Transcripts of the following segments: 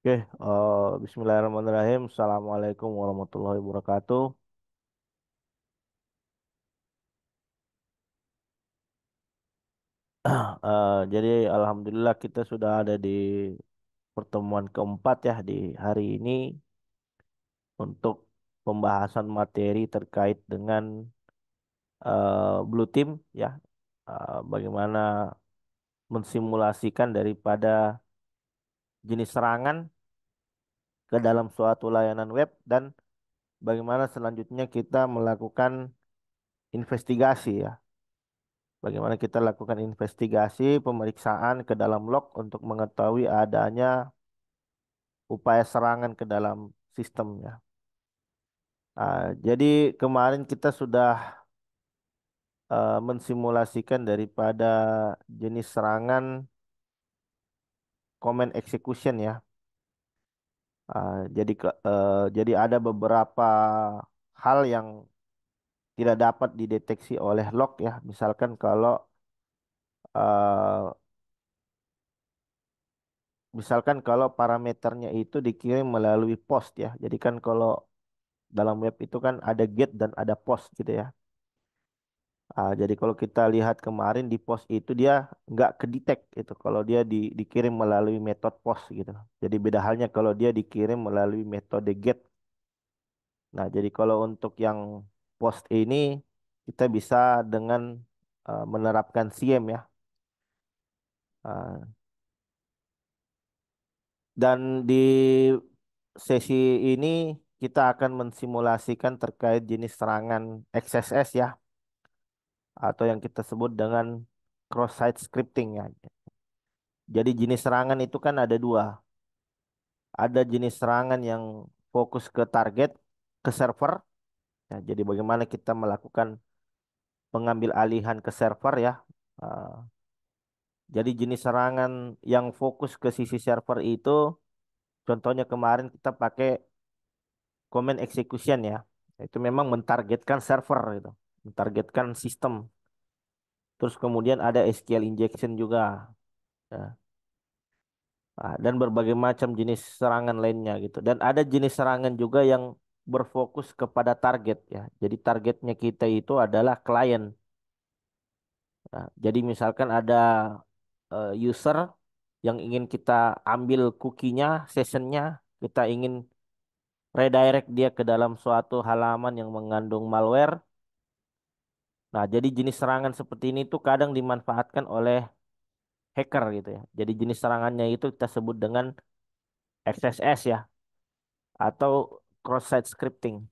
Oke, Bismillahirrahmanirrahim. Assalamualaikum warahmatullahi wabarakatuh. Jadi Alhamdulillah kita sudah ada di pertemuan keempat ya di hari ini untuk pembahasan materi terkait dengan Blue Team ya. Bagaimana mensimulasikan daripada jenis serangan ke dalam suatu layanan web dan bagaimana selanjutnya kita melakukan investigasi ya. Bagaimana kita lakukan investigasi, pemeriksaan ke dalam log untuk mengetahui adanya upaya serangan ke dalam sistemnya. Jadi kemarin kita sudah mensimulasikan daripada jenis serangan command execution ya. Jadi ada beberapa hal yang tidak dapat dideteksi oleh log ya. Uh, misalkan kalau parameternya itu dikirim melalui post ya. Jadi kan kalau dalam web itu kan ada get dan ada post gitu ya. Jadi kalau kita lihat kemarin di post itu dia nggak kedetek itu kalau dia dikirim melalui metode post gitu. Jadi beda halnya kalau dia dikirim melalui metode get. Nah, jadi kalau untuk yang post ini kita bisa dengan menerapkan SIEM ya. Ah, dan di sesi ini kita akan mensimulasikan terkait jenis serangan XSS ya, atau yang kita sebut dengan cross-site scripting ya. Jadi jenis serangan itu kan ada dua. Ada jenis serangan yang fokus ke target, ke server. Ya, jadi bagaimana kita melakukan pengambil alihan ke server ya. Uh, jadi jenis serangan yang fokus ke sisi server itu, contohnya kemarin kita pakai command execution ya. Itu memang mentargetkan server gitu, mentargetkan sistem. Terus kemudian ada SQL injection juga. Ya. Dan berbagai macam jenis serangan lainnya gitu. Dan ada jenis serangan juga yang berfokus kepada target ya. Jadi targetnya kita itu adalah klien. Nah, jadi misalkan ada user yang ingin kita ambil cookie-nya, session-nya, kita ingin redirect dia ke dalam suatu halaman yang mengandung malware. Nah, jadi jenis serangan seperti ini tuh kadang dimanfaatkan oleh hacker gitu ya. Jadi jenis serangannya itu kita sebut dengan XSS ya, atau cross-site scripting.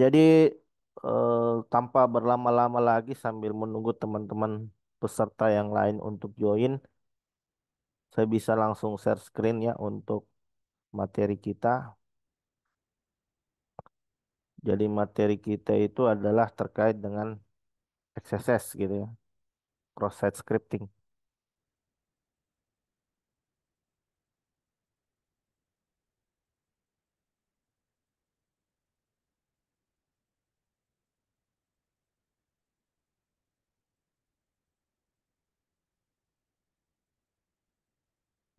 Jadi eh, tanpa berlama-lama lagi sambil menunggu teman-teman peserta yang lain untuk join, saya bisa langsung share screen ya untuk materi kita. Jadi materi kita itu adalah terkait dengan XSS gitu ya, cross-site scripting.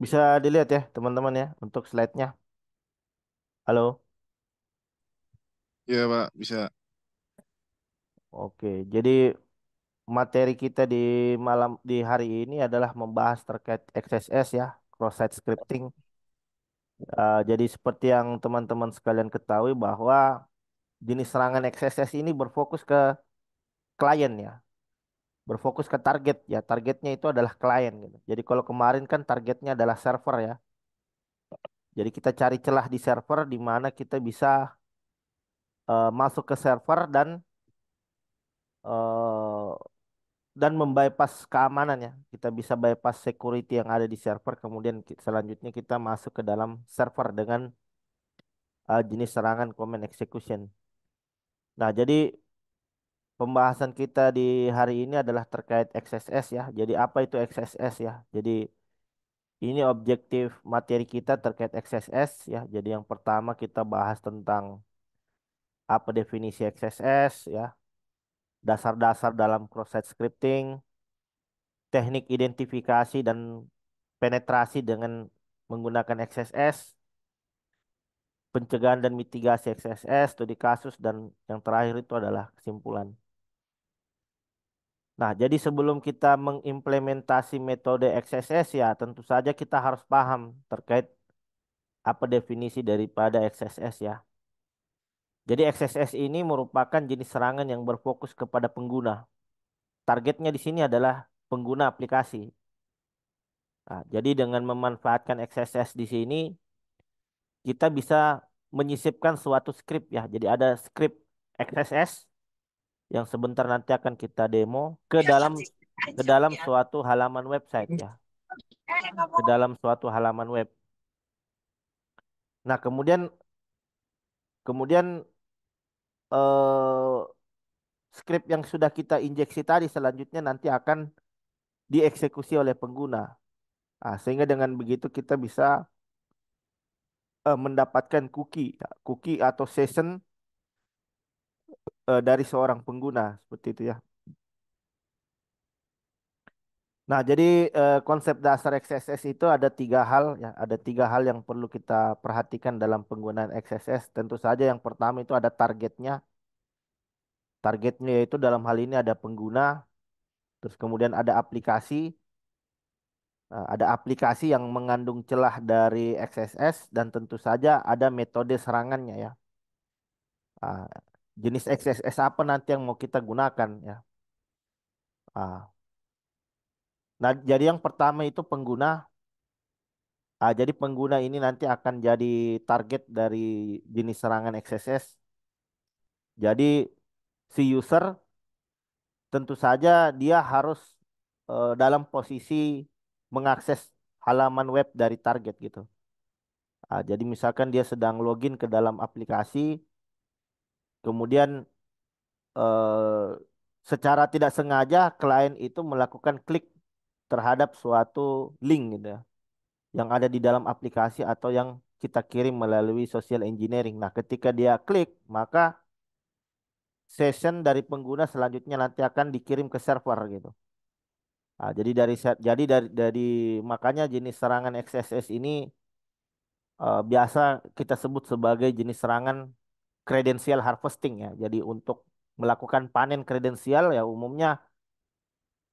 Bisa dilihat ya teman-teman ya untuk slide-nya. Halo. Iya, Pak, bisa. Oke, jadi materi kita di di hari ini adalah membahas terkait XSS ya, cross-site scripting. Jadi seperti yang teman-teman sekalian ketahui bahwa jenis serangan XSS ini berfokus ke klien ya, berfokus ke target ya. Targetnya itu adalah klien gitu. Jadi kalau kemarin kan targetnya adalah server ya. Jadi kita cari celah di server di mana kita bisa masuk ke server eh, dan membypass keamanan ya. Kita bisa bypass security yang ada di server, kemudian selanjutnya kita masuk ke dalam server dengan jenis serangan command execution. Nah, jadi pembahasan kita di hari ini adalah terkait XSS ya. Jadi apa itu XSS ya? Jadi ini objektif materi kita terkait XSS ya. Jadi yang pertama kita bahas tentang apa definisi XSS ya, dasar-dasar dalam cross-site scripting, teknik identifikasi dan penetrasi dengan menggunakan XSS, pencegahan dan mitigasi XSS, studi kasus, dan yang terakhir itu adalah kesimpulan. Nah, jadi sebelum kita mengimplementasi metode XSS ya, tentu saja kita harus paham terkait apa definisi daripada XSS ya. Jadi XSS ini merupakan jenis serangan yang berfokus kepada pengguna. Targetnya di sini adalah pengguna aplikasi. Nah, jadi dengan memanfaatkan XSS di sini, kita bisa menyisipkan suatu script ya. Jadi ada script XSS yang sebentar nanti akan kita demo ke dalam suatu halaman website ya, ke dalam suatu halaman web. Nah, kemudian kemudian eh, script yang sudah kita injeksi tadi selanjutnya nanti akan dieksekusi oleh pengguna. Nah, sehingga dengan begitu kita bisa mendapatkan cookie, ya, cookie atau session dari seorang pengguna seperti itu ya. Nah, jadi konsep dasar XSS itu ada tiga hal ya, ada tiga hal yang perlu kita perhatikan dalam penggunaan XSS. Tentu saja yang pertama itu ada targetnya. Targetnya yaitu dalam hal ini ada pengguna, terus kemudian ada aplikasi. Ada aplikasi yang mengandung celah dari XSS dan tentu saja ada metode serangannya ya. Ah, jenis XSS apa nanti yang mau kita gunakan ya. Ah, nah, jadi yang pertama itu pengguna. Jadi pengguna ini nanti akan jadi target dari jenis serangan XSS. Jadi si user tentu saja dia harus dalam posisi mengakses halaman web dari target gitu. Jadi misalkan dia sedang login ke dalam aplikasi, kemudian eh, secara tidak sengaja klien itu melakukan klik terhadap suatu link gitu ya, yang ada di dalam aplikasi atau yang kita kirim melalui social engineering. Nah, ketika dia klik, maka session dari pengguna selanjutnya nanti akan dikirim ke server gitu. Jadi dari makanya jenis serangan XSS ini biasa kita sebut sebagai jenis serangan credential harvesting ya. Jadi untuk melakukan panen kredensial ya umumnya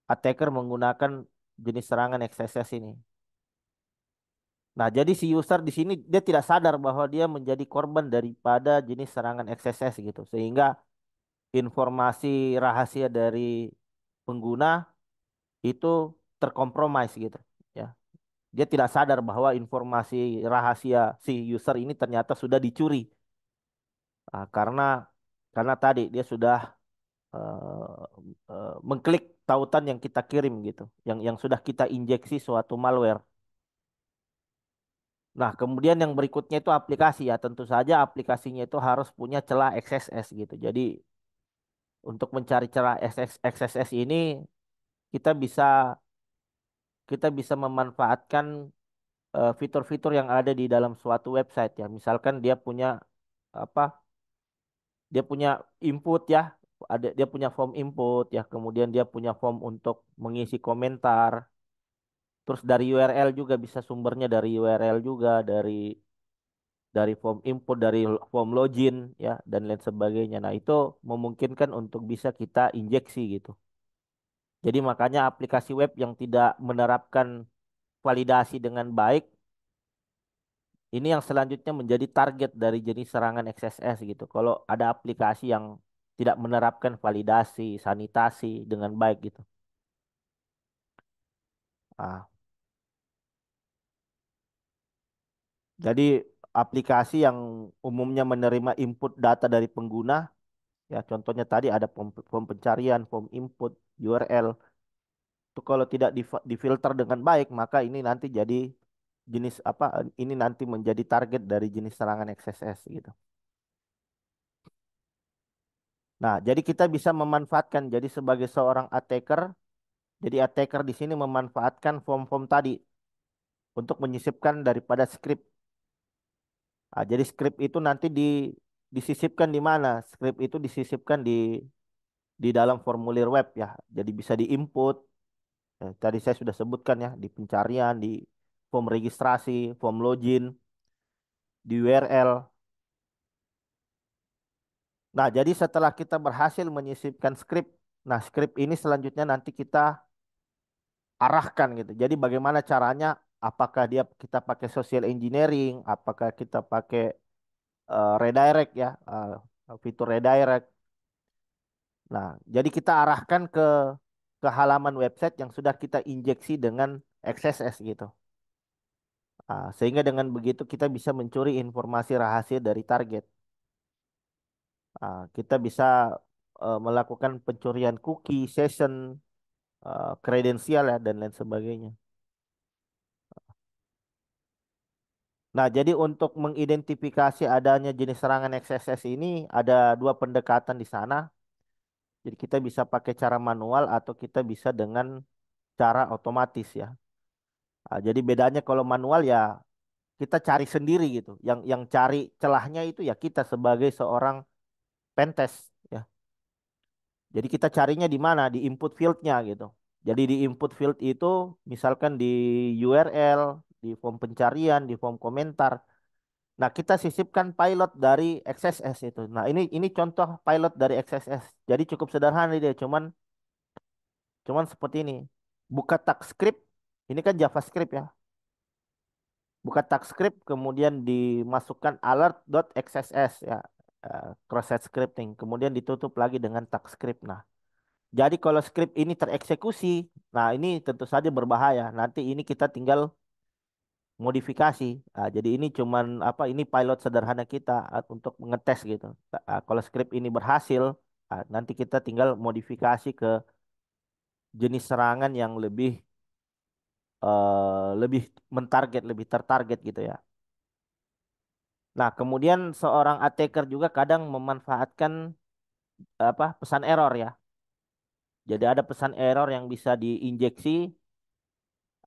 attacker menggunakan jenis serangan XSS ini. Nah, jadi si user di sini dia tidak sadar bahwa dia menjadi korban daripada jenis serangan XSS gitu. Sehingga informasi rahasia dari pengguna itu terkompromis gitu ya. Dia tidak sadar bahwa informasi rahasia si user ini ternyata sudah dicuri. Karena tadi dia sudah mengklik tautan yang kita kirim gitu, yang sudah kita injeksi suatu malware. Nah, kemudian yang berikutnya itu aplikasi ya. Tentu saja aplikasinya itu harus punya celah XSS gitu. Jadi untuk mencari celah XSS ini kita bisa kita bisa memanfaatkan fitur-fitur yang ada di dalam suatu website ya. Misalkan dia punya apa? Dia punya input ya. Dia punya form input ya. Kemudian dia punya form untuk mengisi komentar. Terus dari URL juga bisa sumbernya dari URL juga, dari form input, dari form login ya dan lain sebagainya. Nah, itu memungkinkan untuk bisa kita injeksi gitu. Jadi makanya aplikasi web yang tidak menerapkan validasi dengan baik ini yang selanjutnya menjadi target dari jenis serangan XSS gitu. Kalau ada aplikasi yang tidak menerapkan validasi, sanitasi dengan baik gitu. Ah, jadi aplikasi yang umumnya menerima input data dari pengguna, ya contohnya tadi ada form pencarian, form input, URL. Itu kalau tidak difilter dengan baik, maka ini nanti jadi jenis apa? Ini nanti menjadi target dari jenis serangan XSS gitu. Nah, jadi kita bisa memanfaatkan jadi sebagai seorang attacker. Jadi attacker di sini memanfaatkan form-form tadi untuk menyisipkan daripada script. Jadi script itu nanti disisipkan di mana? Script itu disisipkan di dalam formulir web ya. Jadi bisa diinput. Tadi saya sudah sebutkan ya di pencarian, di form registrasi, form login di URL. Nah, jadi setelah kita berhasil menyisipkan skrip, nah skrip ini selanjutnya nanti kita arahkan gitu. Jadi bagaimana caranya? Apakah dia kita pakai social engineering, apakah kita pakai redirect ya, fitur redirect. Nah, jadi kita arahkan ke halaman website yang sudah kita injeksi dengan XSS gitu. Sehingga dengan begitu kita bisa mencuri informasi rahasia dari target. Kita bisa melakukan pencurian cookie, session, kredensial ya, dan lain sebagainya. Nah, jadi untuk mengidentifikasi adanya jenis serangan XSS ini ada dua pendekatan di sana. Jadi kita bisa pakai cara manual atau kita bisa dengan cara otomatis ya. Jadi bedanya kalau manual ya kita cari sendiri gitu. Yang cari celahnya itu ya kita sebagai seorang pentest ya. Jadi kita carinya di mana? Di input fieldnya gitu. Jadi di input field itu misalkan di URL, di form pencarian, di form komentar. Nah, kita sisipkan pilot dari XSS itu. Nah, ini contoh pilot dari XSS. Jadi cukup sederhana dia, cuman seperti ini. Buka tag script, ini kan JavaScript ya. Buka tag script, kemudian dimasukkan alert.xss ya, cross-site scripting. Kemudian ditutup lagi dengan tag script. Nah, jadi kalau script ini tereksekusi, nah ini tentu saja berbahaya. Nanti ini kita tinggal modifikasi. Jadi ini cuman apa? Ini pilot sederhana kita untuk mengetes gitu. Kalau script ini berhasil, nanti kita tinggal modifikasi ke jenis serangan yang lebih mentarget, lebih tertarget gitu ya. Nah, kemudian seorang attacker juga kadang memanfaatkan apa? Pesan error ya. Jadi ada pesan error yang bisa diinjeksi.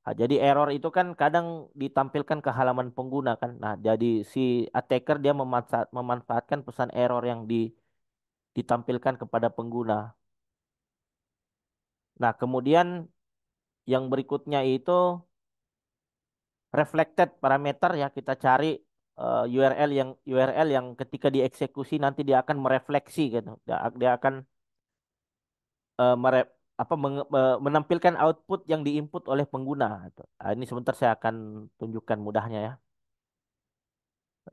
Jadi error itu kan kadang ditampilkan ke halaman pengguna kan. Nah, jadi si attacker dia memanfaatkan pesan error yang ditampilkan kepada pengguna. Nah, kemudian yang berikutnya itu reflected parameter ya kita cari URL yang ketika dieksekusi nanti dia akan merefleksi gitu. Dia akan eh, mere- menampilkan output yang diinput oleh pengguna gitu. Ini sebentar saya akan tunjukkan mudahnya ya.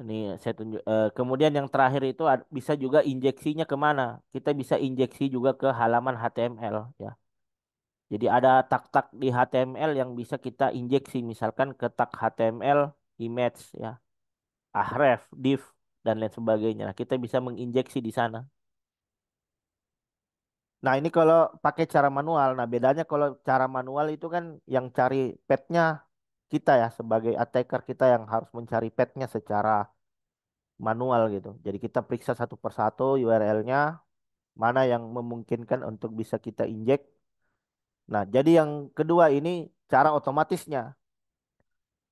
Ini saya tunjuk. Kemudian yang terakhir itu bisa juga injeksinya kemana? Kita bisa injeksi juga ke halaman HTML ya. Jadi ada tag-tag di HTML yang bisa kita injeksi, misalkan ke tag HTML, image ya, href, div dan lain sebagainya. Nah, kita bisa menginjeksi di sana. Nah, ini kalau pakai cara manual. Nah, bedanya kalau cara manual itu kan yang cari path-nya kita ya sebagai attacker kita yang harus mencari path-nya secara manual gitu. Jadi kita periksa satu persatu URL-nya, mana yang memungkinkan untuk bisa kita injek. Nah, jadi yang kedua ini cara otomatisnya.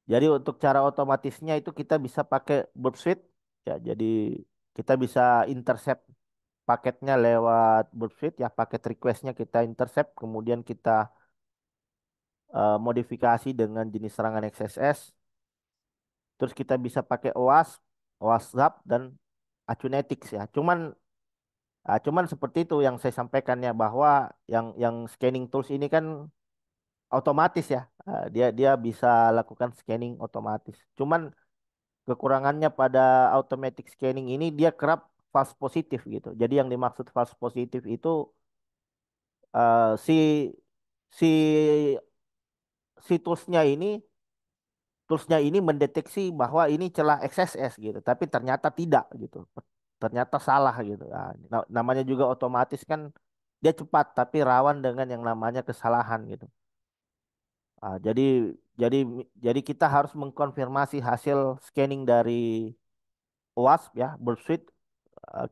Jadi untuk cara otomatisnya itu kita bisa pakai Burp Suite. Ya, jadi kita bisa intercept paketnya lewat Burp Suite ya, paket requestnya kita intercept, kemudian kita modifikasi dengan jenis serangan XSS. Terus kita bisa pakai OWASP, OWASP dan Acunetics ya. Cuman seperti itu yang saya sampaikan ya bahwa yang scanning tools ini kan otomatis ya. Dia dia bisa lakukan scanning otomatis. Cuman kekurangannya pada automatic scanning ini dia kerap false positif gitu. Jadi yang dimaksud false positif itu si si toolsnya ini mendeteksi bahwa ini celah XSS gitu, tapi ternyata tidak gitu. Ternyata salah gitu. Namanya juga otomatis kan dia cepat tapi rawan dengan yang namanya kesalahan gitu. Ah, jadi kita harus mengkonfirmasi hasil scanning dari OWASP ya, Burp Suite.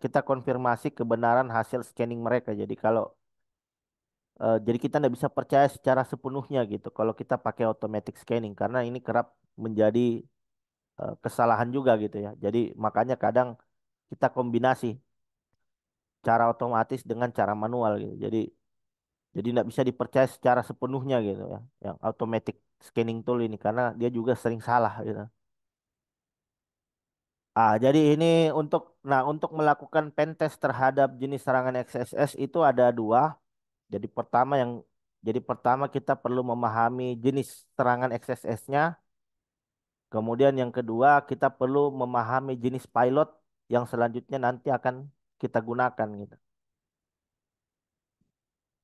Kita konfirmasi kebenaran hasil scanning mereka. Jadi kita tidak bisa percaya secara sepenuhnya gitu kalau kita pakai automatic scanning karena ini kerap menjadi kesalahan juga gitu ya. Jadi makanya kadang kita kombinasi cara otomatis dengan cara manual gitu. Jadi tidak bisa dipercaya secara sepenuhnya gitu ya, yang automatic. scanning tool ini karena dia juga sering salah gitu. Jadi ini untuk melakukan pen test terhadap jenis serangan XSS itu ada dua. Jadi pertama yang jadi pertama kita perlu memahami jenis serangan XSS-nya. Kemudian yang kedua kita perlu memahami jenis pilot yang selanjutnya nanti akan kita gunakan gitu.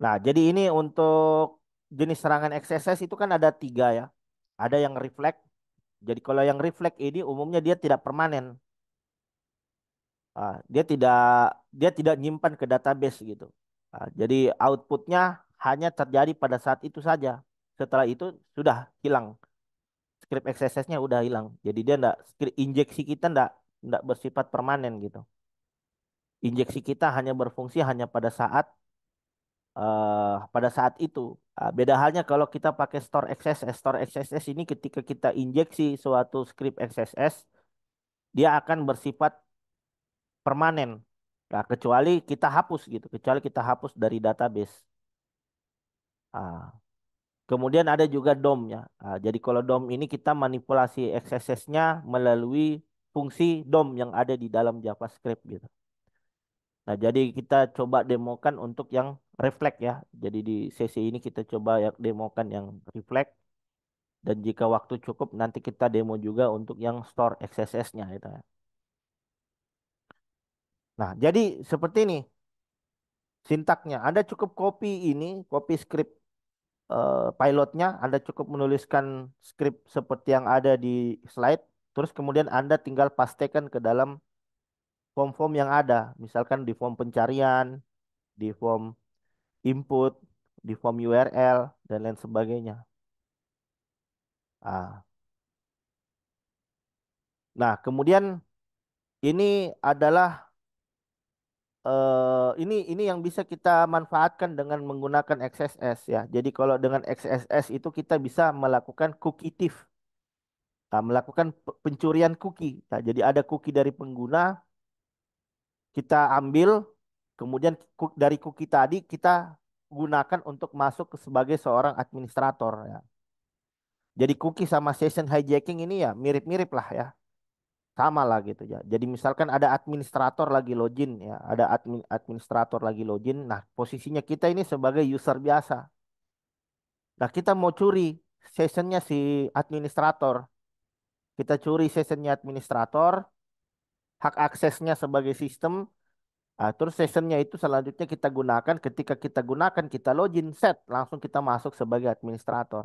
Nah, jadi ini untuk jenis serangan XSS itu kan ada tiga ya. Ada yang reflect. Jadi kalau yang reflect ini umumnya dia tidak permanen. Ah, dia tidak nyimpan ke database gitu. Jadi outputnya hanya terjadi pada saat itu saja. Setelah itu sudah hilang. Script XSS-nya udah hilang. Jadi dia enggak script injeksi kita enggak bersifat permanen gitu. Injeksi kita hanya berfungsi hanya pada saat itu. Beda halnya kalau kita pakai store XSS. Store XSS ini ketika kita injeksi suatu script XSS, dia akan bersifat permanen. Nah, kecuali kita hapus gitu, kecuali kita hapus dari database. Ah, Kemudian ada juga DOM ya. Jadi kalau DOM ini kita manipulasi XSS-nya melalui fungsi DOM yang ada di dalam JavaScript gitu. Nah, jadi kita coba demokan untuk yang reflect ya. Jadi di sesi ini kita coba ya demokan yang reflect. Dan jika waktu cukup nanti kita demo juga untuk yang store XSS-nya gitu ya. Nah, jadi seperti ini sintaknya. Anda cukup copy ini, copy script pilotnya, Anda cukup menuliskan script seperti yang ada di slide, terus kemudian Anda tinggal pastekan ke dalam form-form yang ada, misalkan di form pencarian, di form input, di form URL, dan lain sebagainya. Ah, Nah, kemudian ini adalah ini yang bisa kita manfaatkan dengan menggunakan XSS ya. Jadi kalau dengan XSS itu kita bisa melakukan cookie thief. Melakukan pencurian cookie. Nah, jadi ada cookie dari pengguna, kita ambil, kemudian dari cookie tadi kita gunakan untuk masuk sebagai seorang administrator ya. Jadi cookie sama session hijacking ini ya mirip-mirip lah ya, sama lah gitu ya. Jadi misalkan ada administrator lagi login ya, ada administrator lagi login. Nah, posisinya kita ini sebagai user biasa. Nah, kita mau curi sessionnya si administrator. Kita curi sessionnya administrator, hak aksesnya sebagai sistem. Terus sessionnya itu selanjutnya kita gunakan. Ketika kita gunakan, kita login, set, langsung kita masuk sebagai administrator.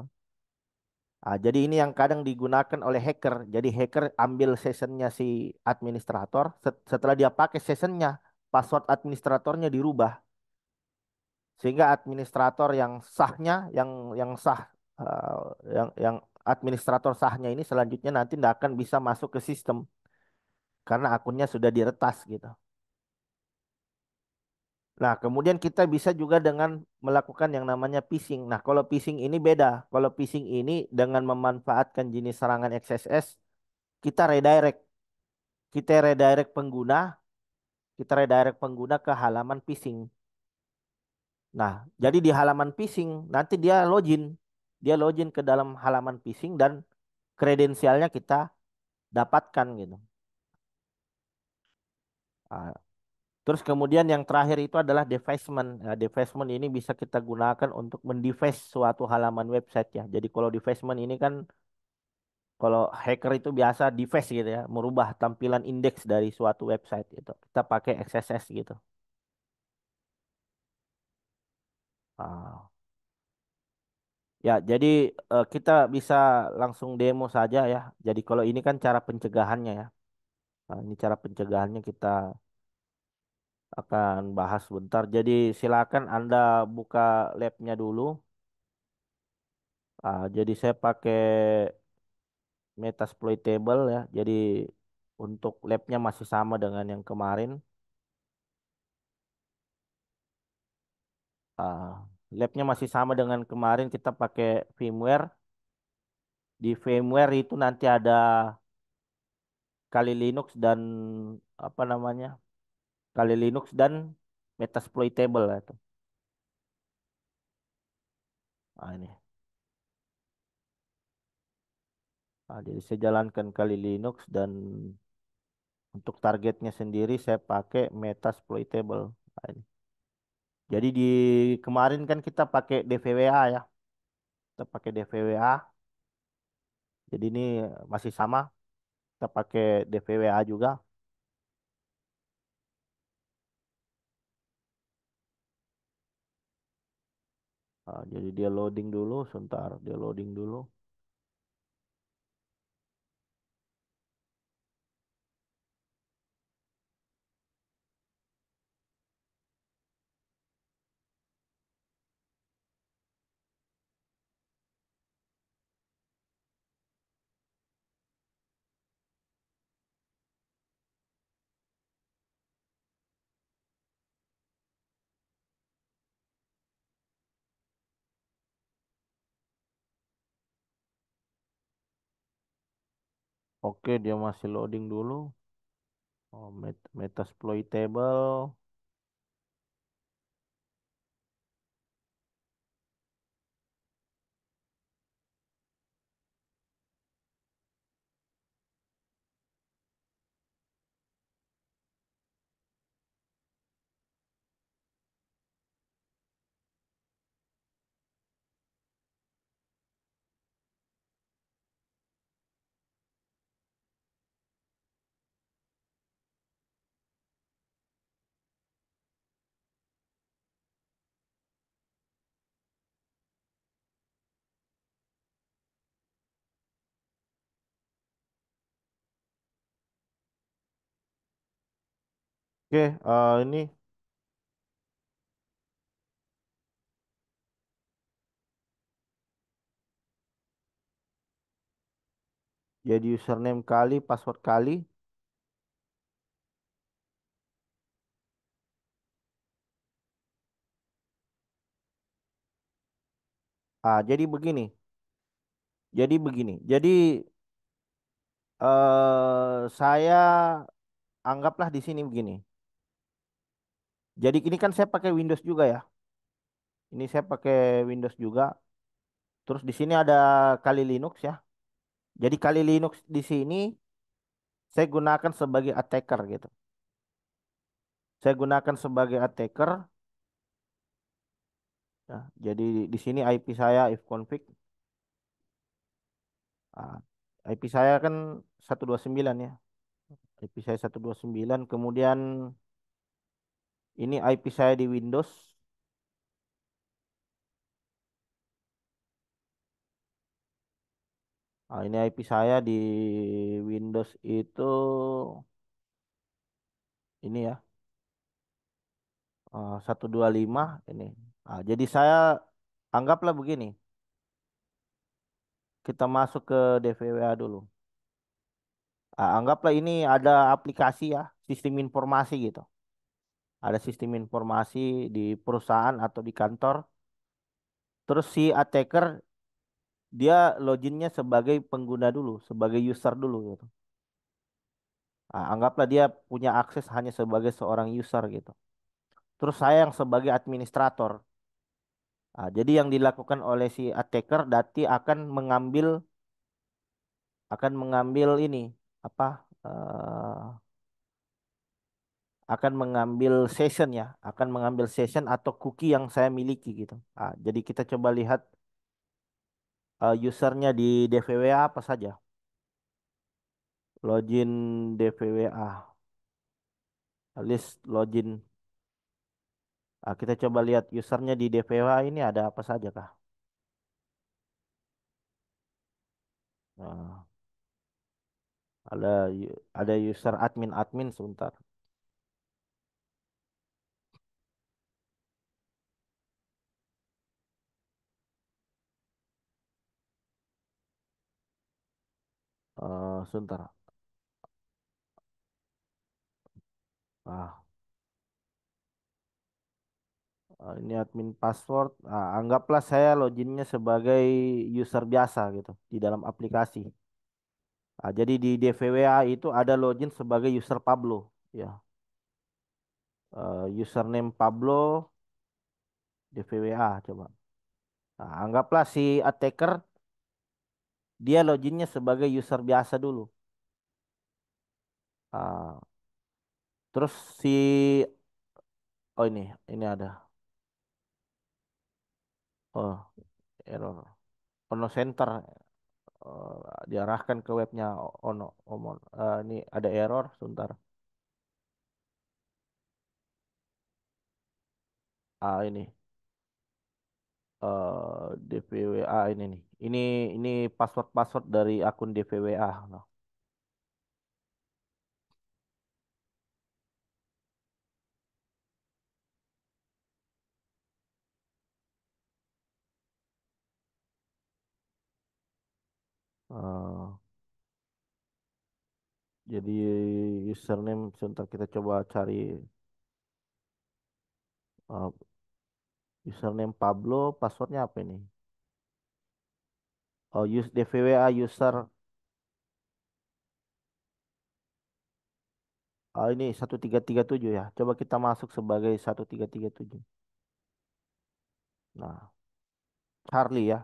Jadi ini yang kadang digunakan oleh hacker. Jadi hacker ambil sessionnya si administrator. Setelah dia pakai sessionnya, password administratornya dirubah. Sehingga administrator yang sahnya, yang sah, eh, yang administrator sahnya ini selanjutnya nanti tidak akan bisa masuk ke sistem karena akunnya sudah diretas gitu. Nah, kemudian kita bisa juga dengan melakukan yang namanya phishing. Nah, kalau phishing ini beda. Kalau phishing ini dengan memanfaatkan jenis serangan XSS, kita redirect. Kita redirect pengguna, kita redirect pengguna ke halaman phishing. Nah, jadi di halaman phishing nanti dia login. Dia login ke dalam halaman phishing dan kredensialnya kita dapatkan gitu. Ah, Terus kemudian yang terakhir itu adalah defacement. Defacement ini bisa kita gunakan untuk mendeface suatu halaman website ya. Jadi kalau defacement ini kan kalau hacker itu biasa deface gitu ya, merubah tampilan indeks dari suatu website itu. Kita pakai XSS gitu. Ah, Ya, jadi kita bisa langsung demo saja ya. Jadi kalau ini kan cara pencegahannya ya. Ini cara pencegahannya kita akan bahas sebentar. Jadi silakan Anda buka labnya dulu. Jadi saya pakai Metasploitable ya. Jadi untuk labnya masih sama dengan yang kemarin. Ah, Labnya masih sama dengan kemarin. Kita pakai firmware. Di firmware itu nanti ada Kali Linux dan apa namanya? Kali Linux dan Metasploitable lah itu. Ini. Jadi saya jalankan kali Linux dan untuk targetnya sendiri saya pakai Metasploitable. Nah, ini. Jadi di kemarin kan kita pakai DVWA ya. Kita pakai DVWA. Jadi ini masih sama. Kita pakai DVWA juga. Jadi dia loading dulu, sebentar. Dia loading dulu. Oke, dia masih loading dulu. Metasploitable. Oke, ini jadi username kali, password kali. Jadi begini. Jadi begini. Jadi saya anggaplah di sini begini. Jadi ini kan saya pakai Windows juga ya. Ini saya pakai Windows juga. Terus di sini ada kali Linux ya. Jadi kali Linux di sini saya gunakan sebagai attacker gitu. Saya gunakan sebagai attacker. Ya, jadi di sini IP saya ifconfig. Ah, IP saya kan 129 ya. IP saya 129. Kemudian ini IP saya di Windows. Ini IP saya di Windows itu ini ya, 125 ini. Jadi saya anggaplah begini, kita masuk ke DVWA dulu. Anggaplah ini ada aplikasi ya, sistem informasi gitu. Ada sistem informasi di perusahaan atau di kantor. Terus si attacker dia loginnya sebagai pengguna dulu, sebagai user dulu gitu. Anggaplah dia punya akses hanya sebagai seorang user gitu. Terus saya yang sebagai administrator. Jadi yang dilakukan oleh si attacker dati akan mengambil ini apa akan mengambil session ya, akan mengambil session atau cookie yang saya miliki gitu. Jadi kita coba lihat usernya di DVWA apa saja. Login DVWA, list login. Kita coba lihat usernya di DVWA ini ada apa saja kah? Ah, ada user admin sebentar. Sebentar. Ah, ini admin password. Anggaplah saya loginnya sebagai user biasa gitu di dalam aplikasi. Jadi di DVWA itu ada login sebagai user Pablo. Ya, username Pablo DVWA coba. Anggaplah si attacker dia loginnya sebagai user biasa dulu. Ah, terus si oh ini ada. Oh, error. Ono center diarahkan ke webnya Ono. Omon. Ini ada error sebentar. Ini DVWA ini nih. Ini password dari akun DVWA. Nah, eh, jadi username sebentar kita coba cari eh, username Pablo, passwordnya apa ini? Oh, use DVWA user. Ini 1337 ya. Coba kita masuk sebagai 1337. Nah, Charlie ya.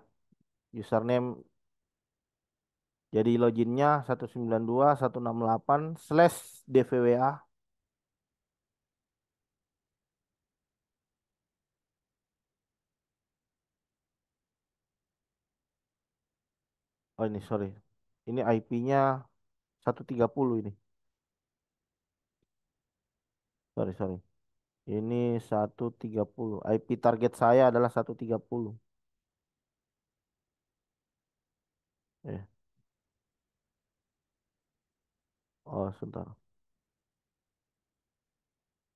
Username jadi loginnya 192.168/DVWA. Oh ini sorry. Ini IP-nya 130 ini. Sorry, sorry. Ini 130. IP target saya adalah 130. Eh, sebentar.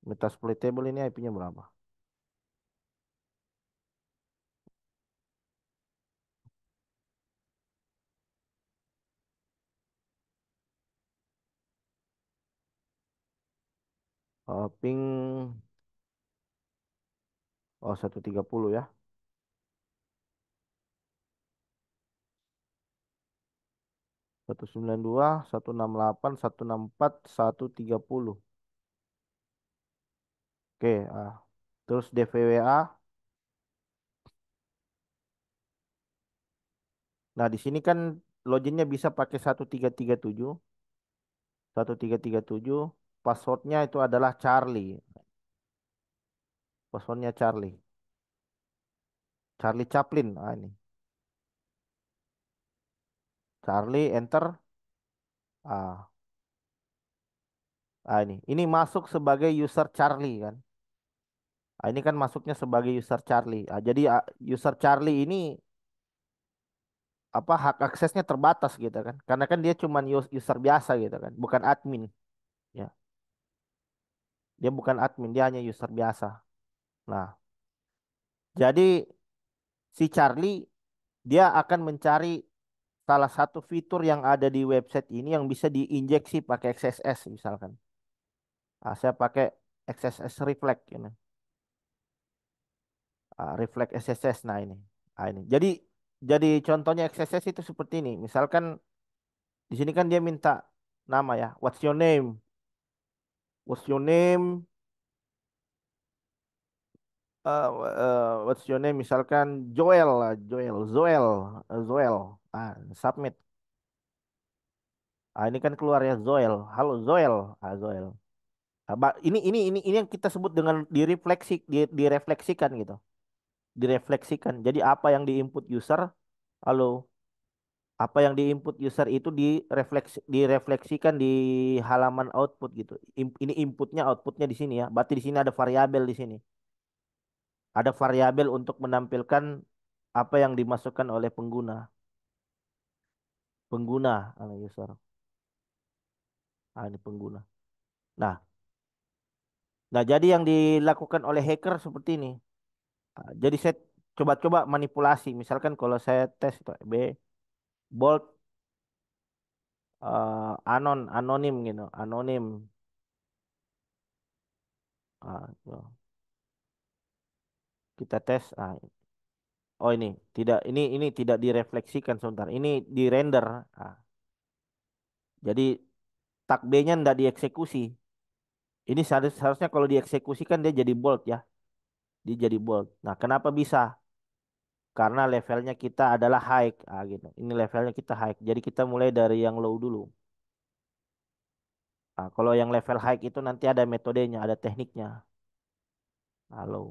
Metasploitable ini IP-nya berapa? Ping 130 ya. 192.168.164.130. Oke, terus DVWA. Nah, di sini kan loginnya bisa pakai 1337. 1337. Passwordnya itu adalah Charlie. Passwordnya Charlie. Charlie Chaplin. Ini. Charlie, enter. Ah, ini. Ini masuk sebagai user Charlie kan. Ini kan masuknya sebagai user Charlie. Jadi user Charlie ini apa hak aksesnya terbatas gitu kan. Karena kan dia cuma user biasa gitu kan, bukan admin. Ya, dia bukan admin, dia hanya user biasa. Nah, jadi si Charlie dia akan mencari salah satu fitur yang ada di website ini yang bisa diinjeksi pakai XSS misalkan. Saya pakai XSS Reflect ini. Reflect XSS. Nah ini. Ini. Jadi contohnya XSS itu seperti ini. Misalkan di sini kan dia minta nama ya. What's your name? What's your name? What's your name? Misalkan Joel lah, Zoel. Submit. Ini kan keluar ya Zoel. Halo Zoel. Zoel. Ini yang kita sebut dengan direfleksikan gitu. Direfleksikan. Jadi apa yang diinput user, halo, apa yang diinput user itu direfleksikan di halaman output gitu. Ini inputnya, outputnya di sini ya. Berarti di sini ada variabel di sini. Ada variabel untuk menampilkan apa yang dimasukkan oleh pengguna. Pengguna, user. Ini pengguna. Nah, jadi yang dilakukan oleh hacker seperti ini. Jadi saya coba-coba manipulasi. Misalkan kalau saya tes itu bold anonim gitu, anonim. Tuh. Kita tes. Oh ini tidak direfleksikan sebentar. Ini di render. Ah, jadi tag B-nya tidak dieksekusi. Ini seharusnya kalau dieksekusikan dia jadi bold ya. Dia jadi bold. Nah, kenapa bisa? karena levelnya kita adalah high. Gitu. Ini levelnya kita high. Jadi kita mulai dari yang low dulu. Kalau yang level high itu nanti ada metodenya, ada tekniknya. Low.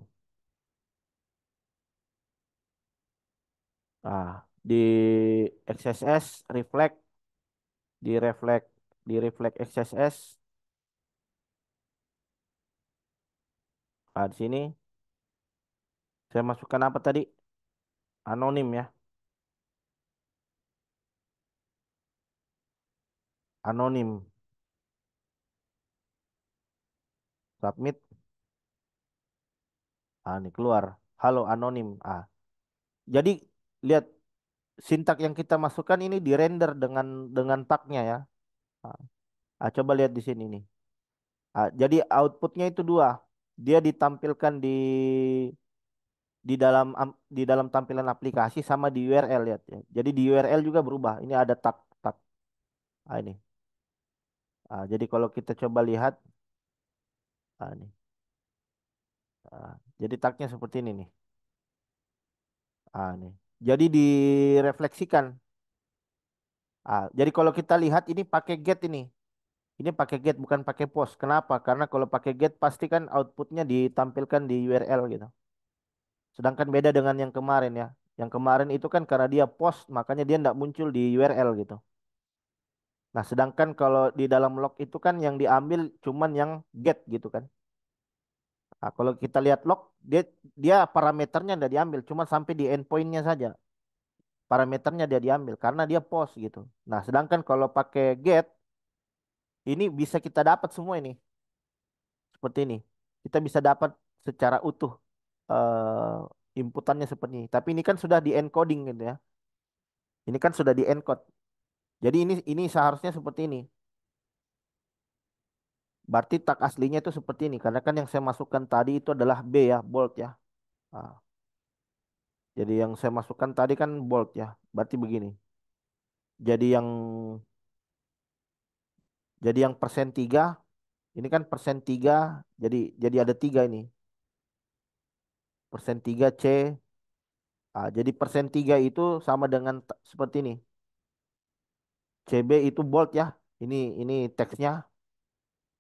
Di XSS reflect, di reflect, di reflect XSS. Di sini saya masukkan apa tadi? Anonim ya, anonim. Submit. Ini keluar. Halo anonim. Jadi lihat sintak yang kita masukkan ini di render dengan tagnya ya. Ah, coba lihat di sini nih. Jadi outputnya itu dua. Dia ditampilkan di dalam tampilan aplikasi sama di URL lihat ya. Jadi di URL juga berubah. Ini ada tag tag. Ini. Jadi kalau kita coba lihat, ini. Jadi tagnya seperti ini nih. Nih. Jadi direfleksikan. Jadi kalau kita lihat ini pakai get ini. Ini pakai get bukan pakai post. Kenapa? Karena kalau pakai get pasti kan outputnya ditampilkan di URL gitu. Sedangkan beda dengan yang kemarin ya. Yang kemarin itu kan karena dia post makanya dia tidak muncul di URL gitu. Nah, sedangkan kalau di dalam log itu kan yang diambil cuman yang get gitu kan. Kalau kita lihat log dia dia parameternya tidak diambil, cuma sampai di endpointnya saja. Parameternya dia diambil karena dia post gitu. Nah, sedangkan kalau pakai get ini bisa kita dapat semua ini seperti ini. Kita bisa dapat secara utuh inputannya seperti ini. Tapi ini kan sudah di encoding gitu ya. Ini kan sudah di encode. Jadi ini seharusnya seperti ini. Berarti tag aslinya itu seperti ini. Karena kan yang saya masukkan tadi itu adalah B ya, bold ya. Nah, jadi yang saya masukkan tadi kan bold ya. Berarti begini. Jadi yang persen 3 ini kan persen 3 jadi ada 3 ini. Persen 3 C. Jadi persen 3 itu sama dengan seperti ini. CB itu bold ya. Ini teksnya.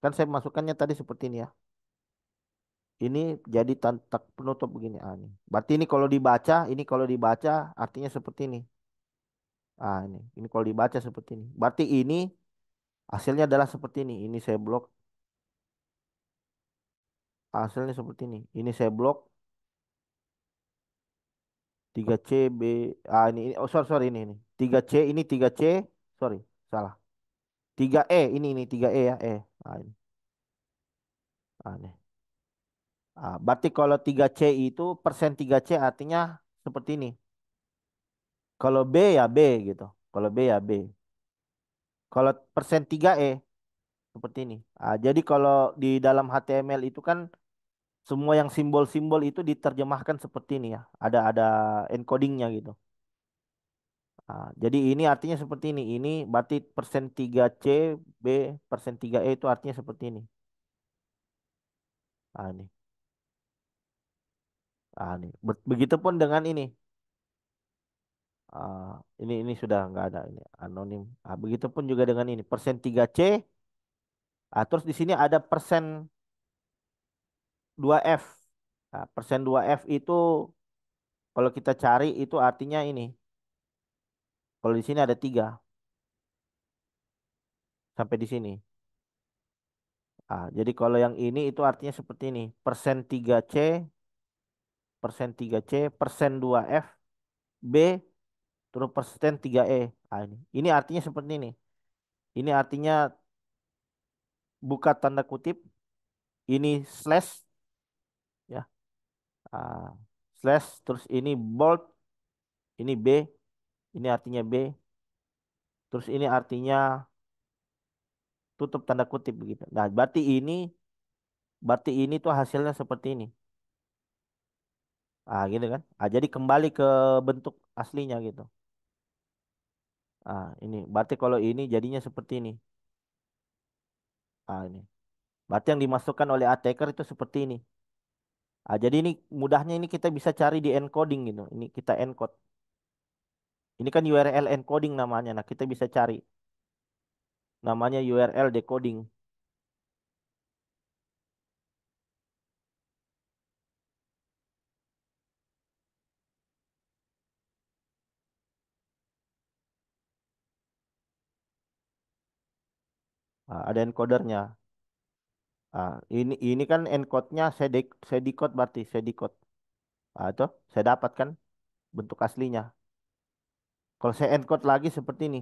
Kan saya masukkannya tadi seperti ini ya. Ini jadi tak penutup begini. Ini. Berarti ini kalau dibaca artinya seperti ini. Ini kalau dibaca seperti ini. Berarti ini hasilnya adalah seperti ini. Ini saya blok. Hasilnya seperti ini. Ini saya blok 3C B. Oh sorry ini. 3C ini 3C. Sorry, salah. 3E ini 3E ya, E. Ini. Ini. Berarti kalau 3C itu persen 3C artinya seperti ini. Kalau B ya B gitu. Kalau B ya B. Kalau persen 3E seperti ini. Jadi kalau di dalam HTML itu kan semua yang simbol-simbol itu diterjemahkan seperti ini ya. Ada encodingnya gitu. Jadi ini artinya seperti ini. Ini berarti persen 3C B persen 3E itu artinya seperti ini. Ini. Begitupun dengan ini. Ah, ini sudah nggak ada ini anonim. Begitupun juga dengan ini persen 3C. Terus di sini ada persen 2F. Persen 2F itu kalau kita cari itu artinya ini. Kalau di sini ada 3 sampai di sini. Jadi kalau yang ini itu artinya seperti ini. Persen 3C, persen 2F, B, terus persen 3E. Ini artinya seperti ini. Ini artinya buka tanda kutip, ini slash, ya, ah, slash, terus ini bold, ini B, ini artinya B, terus ini artinya tutup tanda kutip begitu. Nah, berarti ini tuh hasilnya seperti ini. Gitu kan. Jadi kembali ke bentuk aslinya gitu. Ini berarti kalau ini jadinya seperti ini. Ini. Berarti yang dimasukkan oleh attacker itu seperti ini. Jadi ini mudahnya ini kita bisa cari di encoding gitu. Ini kita encode. Ini kan URL encoding namanya. Nah, kita bisa cari namanya URL decoding. Ada encodernya. Ini kan encode-nya saya decode berarti saya decode. Itu saya dapatkan bentuk aslinya. Kalau saya encode lagi seperti ini.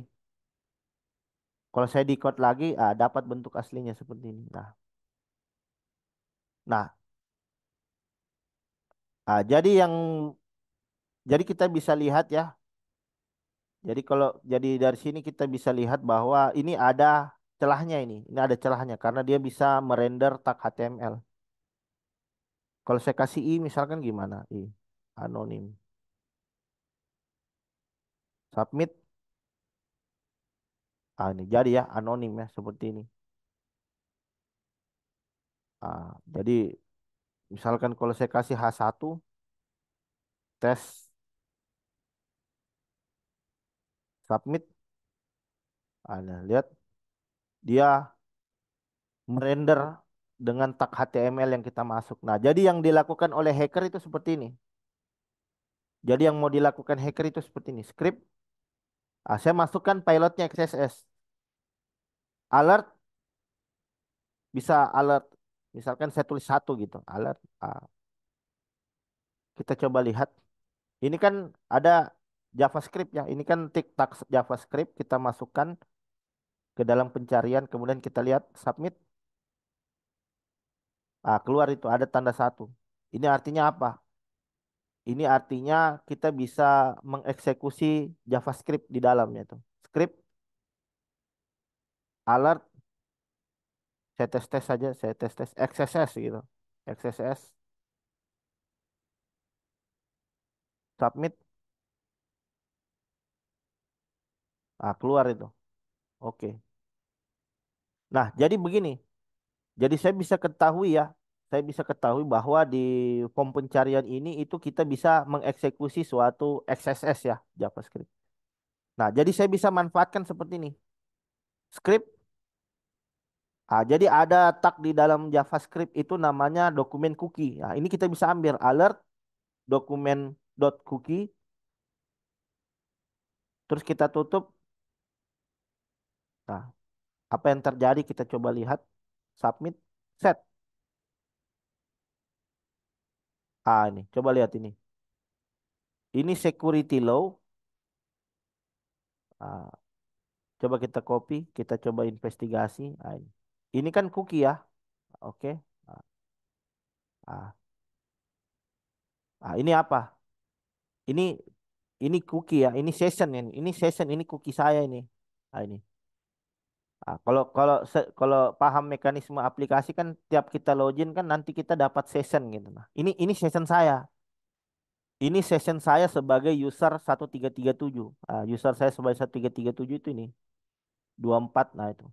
Kalau saya decode lagi, dapat bentuk aslinya seperti ini. Nah, jadi kita bisa lihat ya. Jadi dari sini kita bisa lihat bahwa ini ada celahnya ini. Ini ada celahnya karena dia bisa merender tag HTML. Kalau saya kasih i misalkan gimana? I anonim. Submit. Ini jadi ya anonim ya seperti ini. Jadi misalkan kalau saya kasih H1 tes submit, nah, lihat dia merender dengan tag HTML yang kita masuk. Nah, jadi yang dilakukan oleh hacker itu seperti ini. Jadi yang mau dilakukan hacker itu seperti ini. Script, saya masukkan pilotnya XSS. Alert, bisa alert. Misalkan saya tulis satu gitu, alert. Kita coba lihat. Ini kan ada JavaScript ya. Ini kan tik tag JavaScript kita masukkan ke dalam pencarian. Kemudian kita lihat submit. Keluar itu ada tanda satu. Ini artinya apa? Ini artinya kita bisa mengeksekusi JavaScript di dalamnya tuh. Script, alert, saya tes tes saja, saya tes tes XSS gitu. XSS, submit, keluar itu. Oke. Nah, jadi begini. Jadi saya bisa ketahui ya, saya bisa ketahui bahwa di form pencarian ini itu kita bisa mengeksekusi suatu XSS ya, JavaScript. Nah, jadi saya bisa manfaatkan seperti ini. Script. Jadi ada tag di dalam JavaScript itu namanya dokumen cookie. Nah, ini kita bisa ambil alert dokumen dot cookie, terus kita tutup. Nah, apa yang terjadi kita coba lihat. Submit, set. Ini coba lihat ini. Ini security law. Ah, Coba kita copy, kita coba investigasi. Ini kan cookie ya. Oke. Ah, ah, ini apa? Ini ini cookie ya. Ini session ini. Ini session. Ini cookie saya ini. Ini. Kalau paham mekanisme aplikasi kan tiap kita login kan nanti kita dapat session gitu. Nah, ini session saya. Ini session saya sebagai user 1337. User saya sebagai 1337 itu ini 24. Nah itu.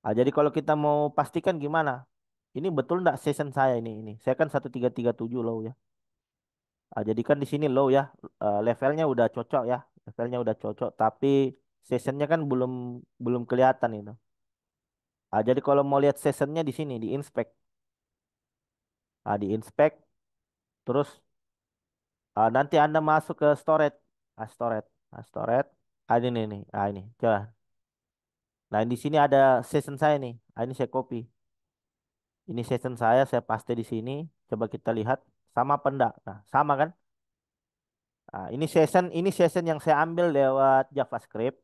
Jadi kalau kita mau pastikan gimana? Ini betul nggak session saya ini? Ini. Saya kan 1337 low ya. Jadi kan di sini low ya. Levelnya udah cocok ya. Levelnya udah cocok tapi sessionnya kan belum belum kelihatan itu. Jadi kalau mau lihat sessionnya di sini di inspect. Di inspect terus nanti Anda masuk ke storage. Storage. Storage. Ini nih. Ini. Coba. Nah, di sini ada session saya nih. Ini saya copy. Ini session saya paste di sini. Coba kita lihat sama apa enggak. Nah, sama kan? Ini session yang saya ambil lewat JavaScript.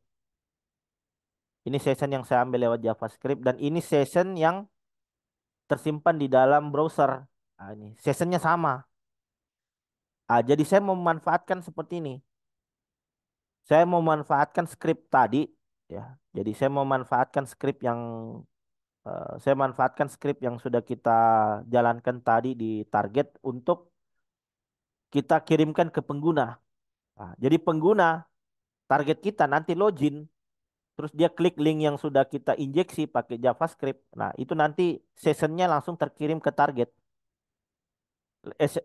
Ini session yang saya ambil lewat JavaScript dan ini session yang tersimpan di dalam browser. Ini sessionnya sama. Jadi saya mau memanfaatkan seperti ini. Saya mau memanfaatkan script tadi, ya. Jadi saya mau memanfaatkan saya manfaatkan script yang sudah kita jalankan tadi di target untuk kita kirimkan ke pengguna. Jadi pengguna target kita nanti login, terus dia klik link yang sudah kita injeksi pakai JavaScript. Nah, itu nanti sessionnya langsung terkirim ke target.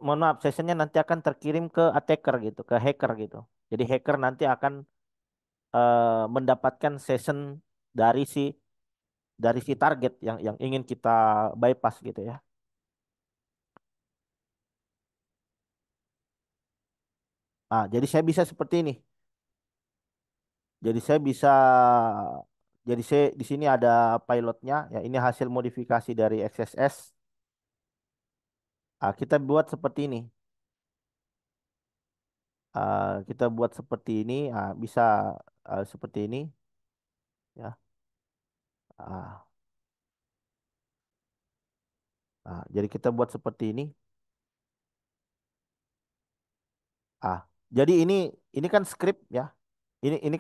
Mohon maaf, sessionnya nanti akan terkirim ke attacker gitu, ke hacker gitu. Jadi hacker nanti akan mendapatkan session dari si target yang ingin kita bypass gitu ya. Ah, jadi saya bisa seperti ini. Jadi saya bisa, jadi saya di sini ada pilotnya ya. Ini hasil modifikasi dari XSS. Ah, kita buat seperti ini. Kita buat seperti ini. Bisa seperti ini ya. Ah, jadi kita buat seperti ini. Ah, jadi ini kan script ya. Ini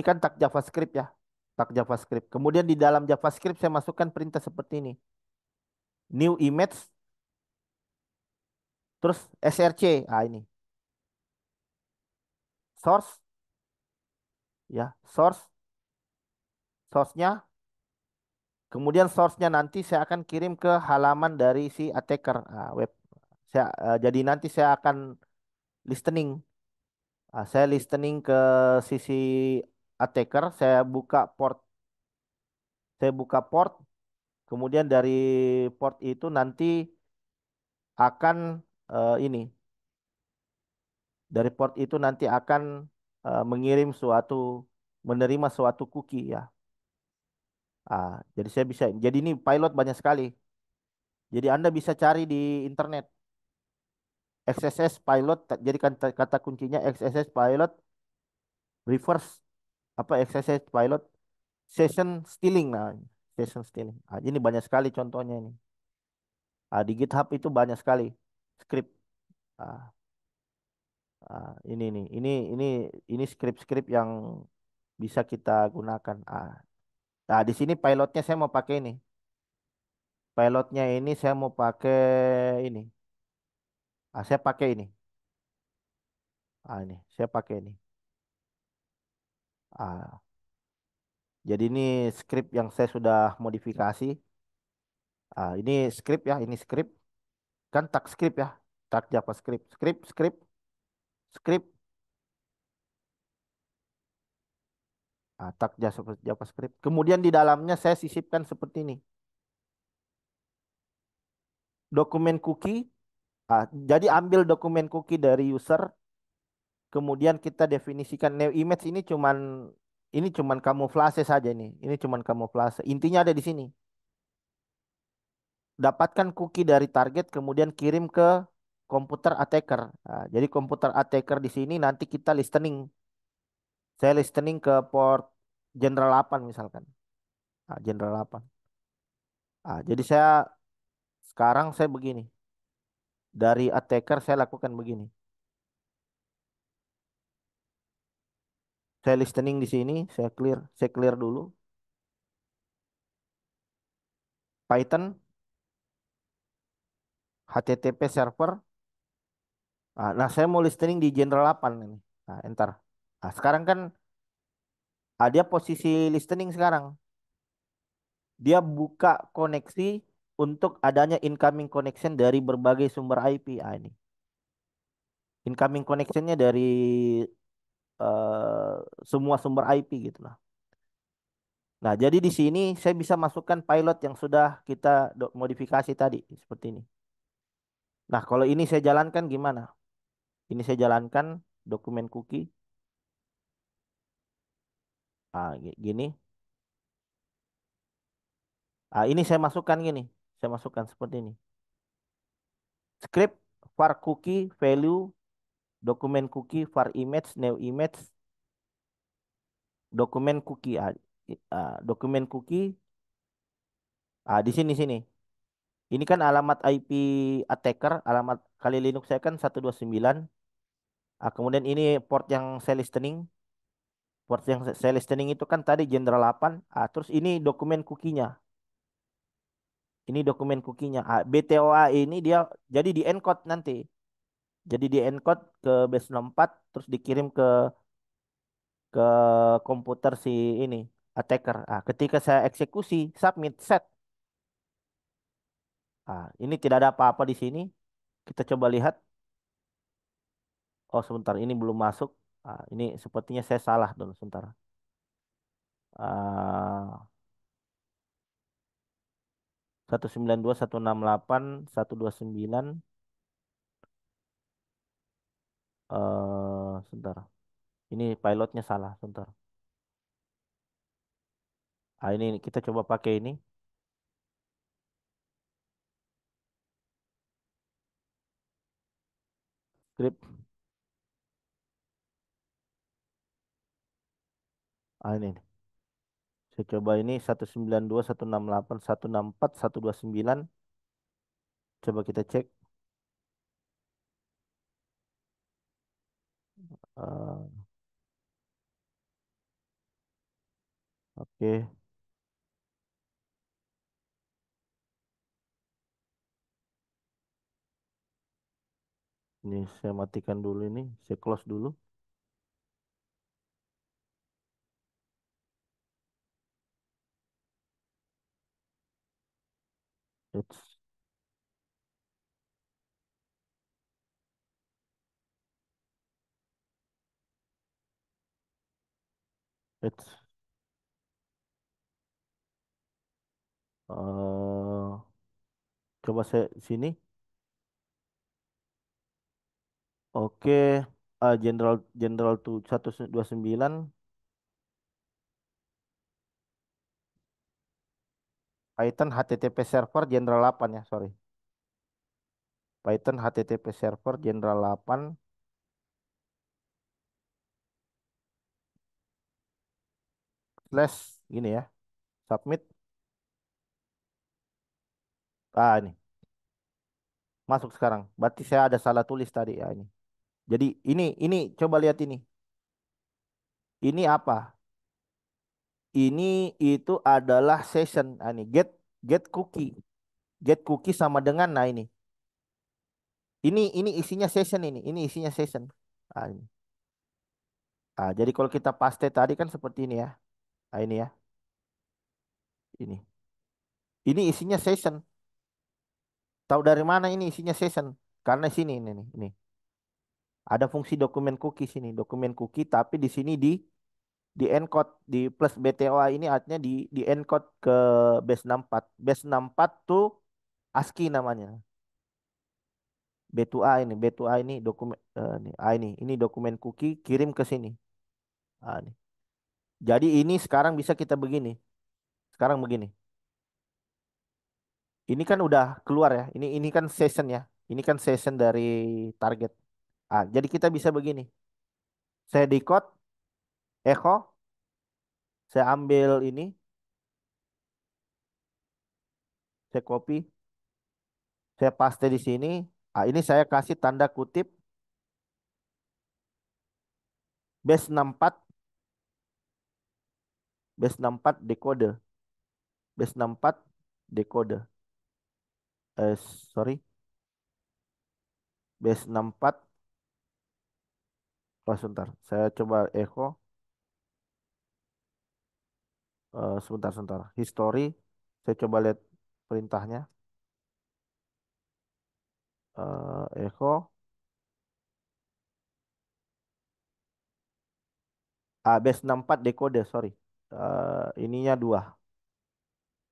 kan tag JavaScript ya. Tag JavaScript. Kemudian di dalam JavaScript saya masukkan perintah seperti ini. New image terus src. Ini source ya, source-nya. Kemudian source-nya nanti saya akan kirim ke halaman dari si attacker web. Jadi nanti saya akan listening. Saya listening ke sisi attacker. Saya buka port. Kemudian dari port itu nanti akan ini. Dari port itu nanti akan mengirim menerima suatu cookie ya. Jadi saya bisa. Jadi ini pilot banyak sekali. Jadi Anda bisa cari di internet. XSS pilot, jadi kata kuncinya XSS pilot reverse XSS pilot session stealing. Nah, session stealing. Ini banyak sekali contohnya ini. Di GitHub itu banyak sekali script. Ah, ini nih, ini script-script yang bisa kita gunakan. Nah, di sini pilotnya saya mau pakai ini. Pilotnya ini saya mau pakai ini. Saya pakai ini. Ini saya pakai ini. Ah, jadi ini script yang saya sudah modifikasi. Ini script ya, ini script kan tag script ya, tag JavaScript, script, tag JavaScript. Kemudian di dalamnya saya sisipkan seperti ini, dokumen cookie. Jadi ambil dokumen cookie dari user, kemudian kita definisikan new image ini cuman kamuflase saja ini. Ini cuman kamuflase. Intinya ada di sini. Dapatkan cookie dari target, kemudian kirim ke komputer attacker. Jadi komputer attacker di sini nanti kita listening. Saya listening ke port General 8 misalkan. General 8. Jadi sekarang saya begini. Dari attacker saya lakukan begini. Saya listening di sini, saya clear dulu. Python, HTTP server. Nah, saya mau listening di General 8 ini. Enter. Sekarang kan dia posisi listening sekarang. Dia buka koneksi untuk adanya incoming connection dari berbagai sumber IP. Ini. Incoming connectionnya dari eh, semua sumber IP gitu lah. Nah, jadi di sini saya bisa masukkan pilot yang sudah kita modifikasi tadi seperti ini. Nah, kalau ini saya jalankan gimana? Ini saya jalankan dokumen cookie. Gini. Ini saya masukkan gini. Saya masukkan seperti ini. Script var cookie value dokumen cookie var image new image dokumen cookie. Dokumen cookie. Di sini sini. Ini kan alamat IP attacker, alamat kali Linux saya kan 129. Kemudian ini port yang saya listening. Port yang saya listening itu kan tadi General 8. Terus ini dokumen cookie-nya. Ini dokumen cookie-nya. BTOA ini dia jadi di encode nanti. Jadi di encode ke base 64 terus dikirim ke komputer si ini attacker. Ketika saya eksekusi submit set. Ini tidak ada apa-apa di sini. Kita coba lihat. Oh, sebentar, ini belum masuk. Ini sepertinya saya salah dong, sebentar. Ah, 192, 168, 129. Sebentar. Ini pilotnya salah, sebentar. Ini kita coba pakai ini. Script. Ini nih. Saya coba ini 192, 168, 164, 129. Coba kita cek. Eh, oke. Ini saya matikan dulu ini. Saya close dulu. It's, it's, eh, coba saya sini. Oke. General General tuh 129. Python HTTP server General 8 ya, sorry. Python HTTP server General 8 slash gini ya. Submit. Ini masuk sekarang. Berarti saya ada salah tulis tadi ya ini. Jadi ini coba lihat ini. Ini apa? Ini itu adalah session. Ini get get cookie. Get cookie sama dengan ini. Ini isinya session ini. Ini isinya session. Ini. Jadi kalau kita paste tadi kan seperti ini ya. Ini ya. Ini. Ini isinya session. Tahu dari mana ini isinya session? Karena sini ini nih. Ini. Ada fungsi dokumen cookie sini. Dokumen cookie tapi di encode di plus BTOA ini artinya di encode ke base 64. Base 64 tuh ASCII namanya. B2A ini, B2A ini dokumen ini dokumen cookie kirim ke sini. Ini. Jadi ini sekarang bisa kita begini. Sekarang begini. Ini kan udah keluar ya. Ini kan session ya. Ini kan session dari target. Jadi kita bisa begini. Saya decode, echo, saya ambil ini, saya copy, saya paste di sini. Ini saya kasih tanda kutip base 64, base 64 decode, base 64 decode. Eh, sorry, base 64. Oh, sebentar. Saya coba echo. Sebentar, sebentar. History. Saya coba lihat perintahnya. Echo. Base 64 decode, sorry. Ininya dua.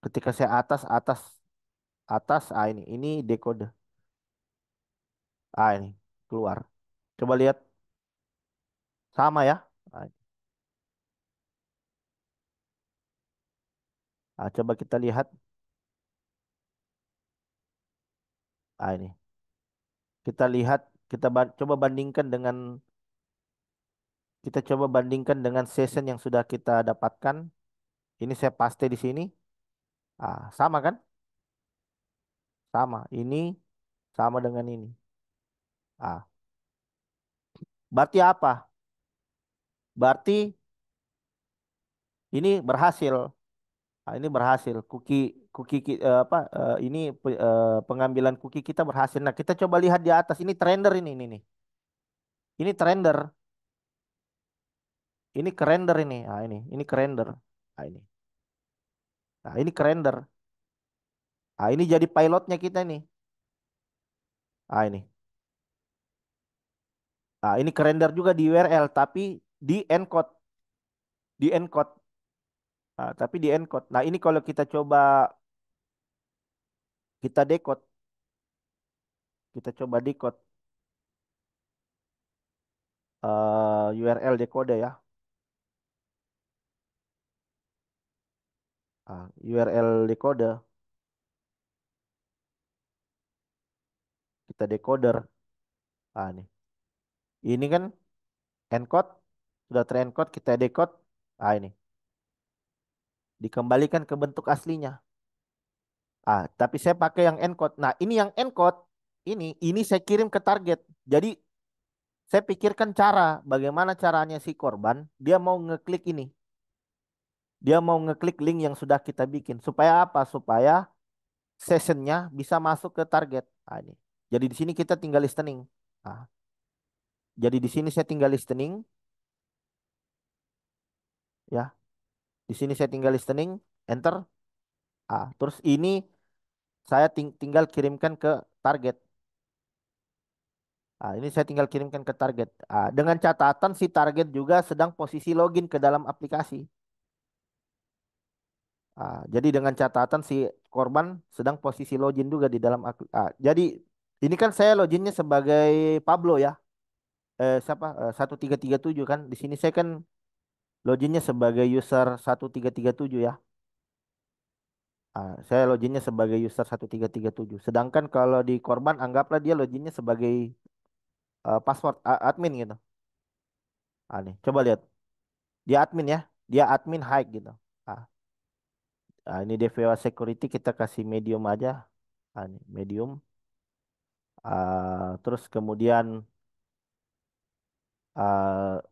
Ketika saya atas, atas, atas. Ini decode. Ini keluar. Coba lihat. Sama ya. Ah, coba kita lihat. Ini. Kita lihat. Coba bandingkan dengan session yang sudah kita dapatkan. Ini saya paste di sini. Sama kan? Sama. Ini sama dengan ini. Ah, berarti apa? Berarti ini berhasil. Ini berhasil. Cookie cookie ini pengambilan cookie kita berhasil. Nah, kita coba lihat di atas. Ini trender ini nih. Ini trender. Ini kerender ini. Ini kerender. Ini. Ini kerender. Ah, ini jadi pilotnya kita nih. Ah, ini. Ah, ini kerender juga di URL, tapi di encode, di encode. Ah, tapi di encode. Nah, ini kalau kita coba kita decode, kita coba decode URL decode ya. Ah, URL decode, kita decoder. Ah, nih. Ini kan encode, sudah terencode, kita decode. Ah, ini. Dikembalikan ke bentuk aslinya. Ah, tapi saya pakai yang encode. Nah, ini yang encode, ini saya kirim ke target. Jadi saya pikirkan bagaimana caranya si korban, dia mau ngeklik ini. Dia mau ngeklik link yang sudah kita bikin. Supaya apa? Supaya sessionnya bisa masuk ke target. Ah, ini. Jadi di sini kita tinggal listening. Ah, jadi di sini saya tinggal listening, ya. Di sini saya tinggal listening, enter. Ah, terus ini saya tinggal kirimkan ke target. Ah, ini saya tinggal kirimkan ke target. Ah, dengan catatan si target juga sedang posisi login ke dalam aplikasi. Ah, jadi dengan catatan si korban sedang posisi login juga di dalam jadi ini kan saya loginnya sebagai Pablo ya. Siapa? 1337 kan. Di sini saya kan loginnya sebagai user 1337 ya. Ah, saya loginnya sebagai user 1337. Sedangkan kalau di korban anggaplah dia loginnya sebagai password admin gitu. Ah, nih, coba lihat. Dia admin ya. Dia admin high gitu. Ah, ini DVO security kita kasih medium aja. Ah, ini medium. Terus kemudian ah,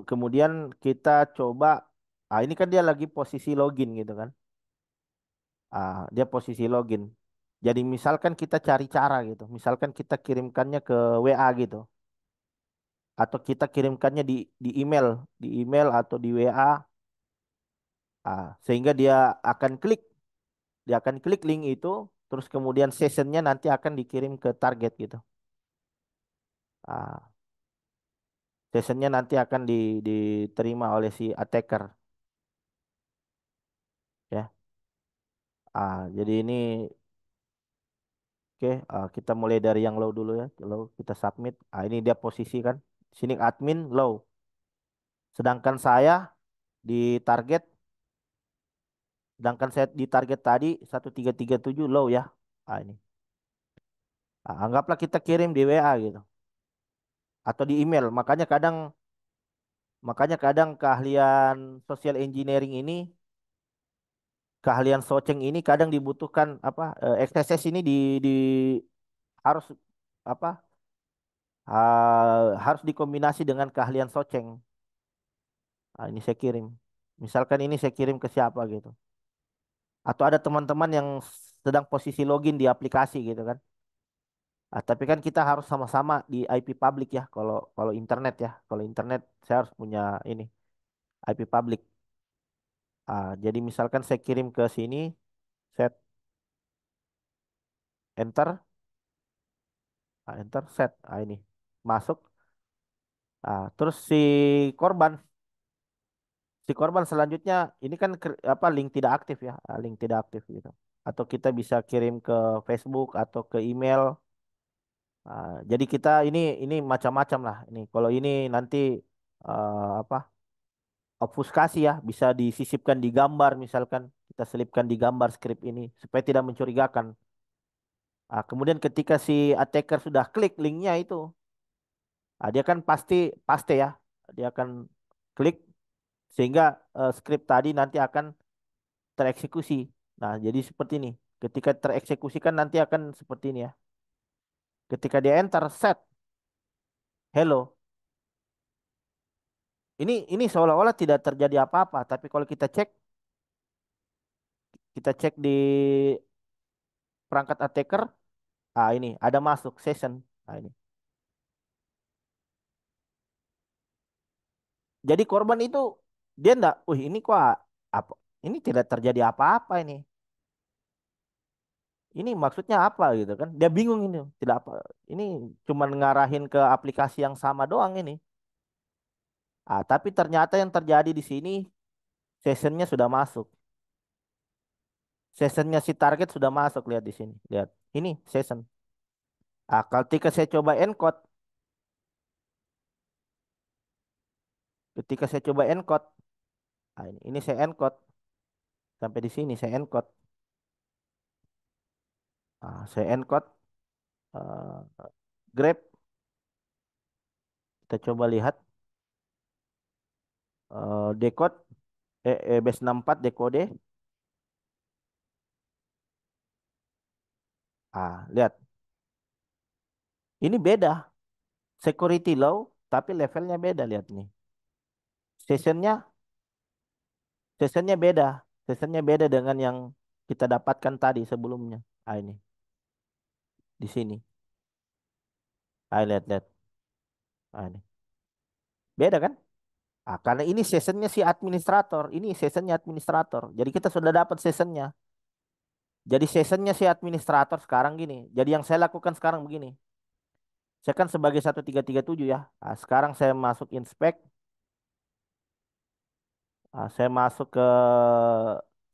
kemudian kita coba. Ini kan dia lagi posisi login gitu kan. Dia posisi login. Jadi misalkan kita cari cara gitu. Misalkan kita kirimkannya ke WA gitu. Atau kita kirimkannya di email atau di WA. Sehingga dia akan klik link itu. Terus kemudian sessionnya nanti akan dikirim ke target gitu. Ah, Sessionnya nanti akan diterima oleh si attacker ya. Jadi ini oke. Kita mulai dari yang low dulu ya. Low kita submit. Ini dia posisi kan. Sini admin low. Sedangkan saya di target, sedangkan saya di target tadi 1337 low ya. Ini. Anggaplah kita kirim di WA gitu atau di email. Makanya kadang keahlian social engineering ini, keahlian Socing ini kadang dibutuhkan apa XSS ini di harus apa harus dikombinasi dengan keahlian Socing. Ini saya kirim. Misalkan ini saya kirim ke siapa gitu. Atau ada teman-teman yang sedang posisi login di aplikasi gitu kan. Tapi kan kita harus sama-sama di IP public ya. Kalau kalau internet ya. Kalau internet saya harus punya ini IP public. Jadi misalkan saya kirim ke sini, set enter, enter set. Ini masuk. Terus korban, si korban selanjutnya ini kan apa link tidak aktif ya, link tidak aktif gitu. Atau kita bisa kirim ke Facebook atau ke email. Jadi kita ini macam-macam lah. Ini kalau ini nanti apa obfuskasi ya, bisa disisipkan di gambar misalkan kita selipkan di gambar skrip ini supaya tidak mencurigakan. Kemudian ketika si attacker sudah klik linknya itu, dia kan pasti paste ya, dia akan klik sehingga skrip tadi nanti akan tereksekusi. Nah, jadi seperti ini. Ketika tereksekusi kan nanti akan seperti ini ya. Ketika dia enter set hello, ini seolah-olah tidak terjadi apa-apa, tapi kalau kita cek di perangkat attacker, ini ada masuk session. Ini. Jadi korban itu dia enggak, ini kok apa? Ini tidak terjadi apa-apa ini. Ini maksudnya apa gitu kan? Dia bingung ini, tidak apa. Ini cuma ngarahin ke aplikasi yang sama doang ini. Ah, tapi ternyata yang terjadi di sini sessionnya sudah masuk. Sessionnya si target sudah masuk, lihat di sini. Lihat. Ini session. Ah, ketika saya coba encode, ketika saya coba encode, ah, ini saya encode sampai di sini saya encode. Ah, saya encode Grab. Kita coba lihat decode base 64 decode. Ah, lihat. Ini beda. Security low, tapi levelnya beda. Lihat nih. Sessionnya, sessionnya beda. Sessionnya beda dengan yang kita dapatkan tadi sebelumnya. Ah, ini di sini. Ah, lihat, lihat. Ah, ini. Beda kan? Ah, karena ini sessionnya si administrator. Ini sessionnya administrator. Jadi kita sudah dapat sessionnya. Jadi sessionnya si administrator sekarang gini. Jadi yang saya lakukan sekarang begini. Saya kan sebagai 1337 ya. Ah, sekarang saya masuk inspect. Ah, saya masuk ke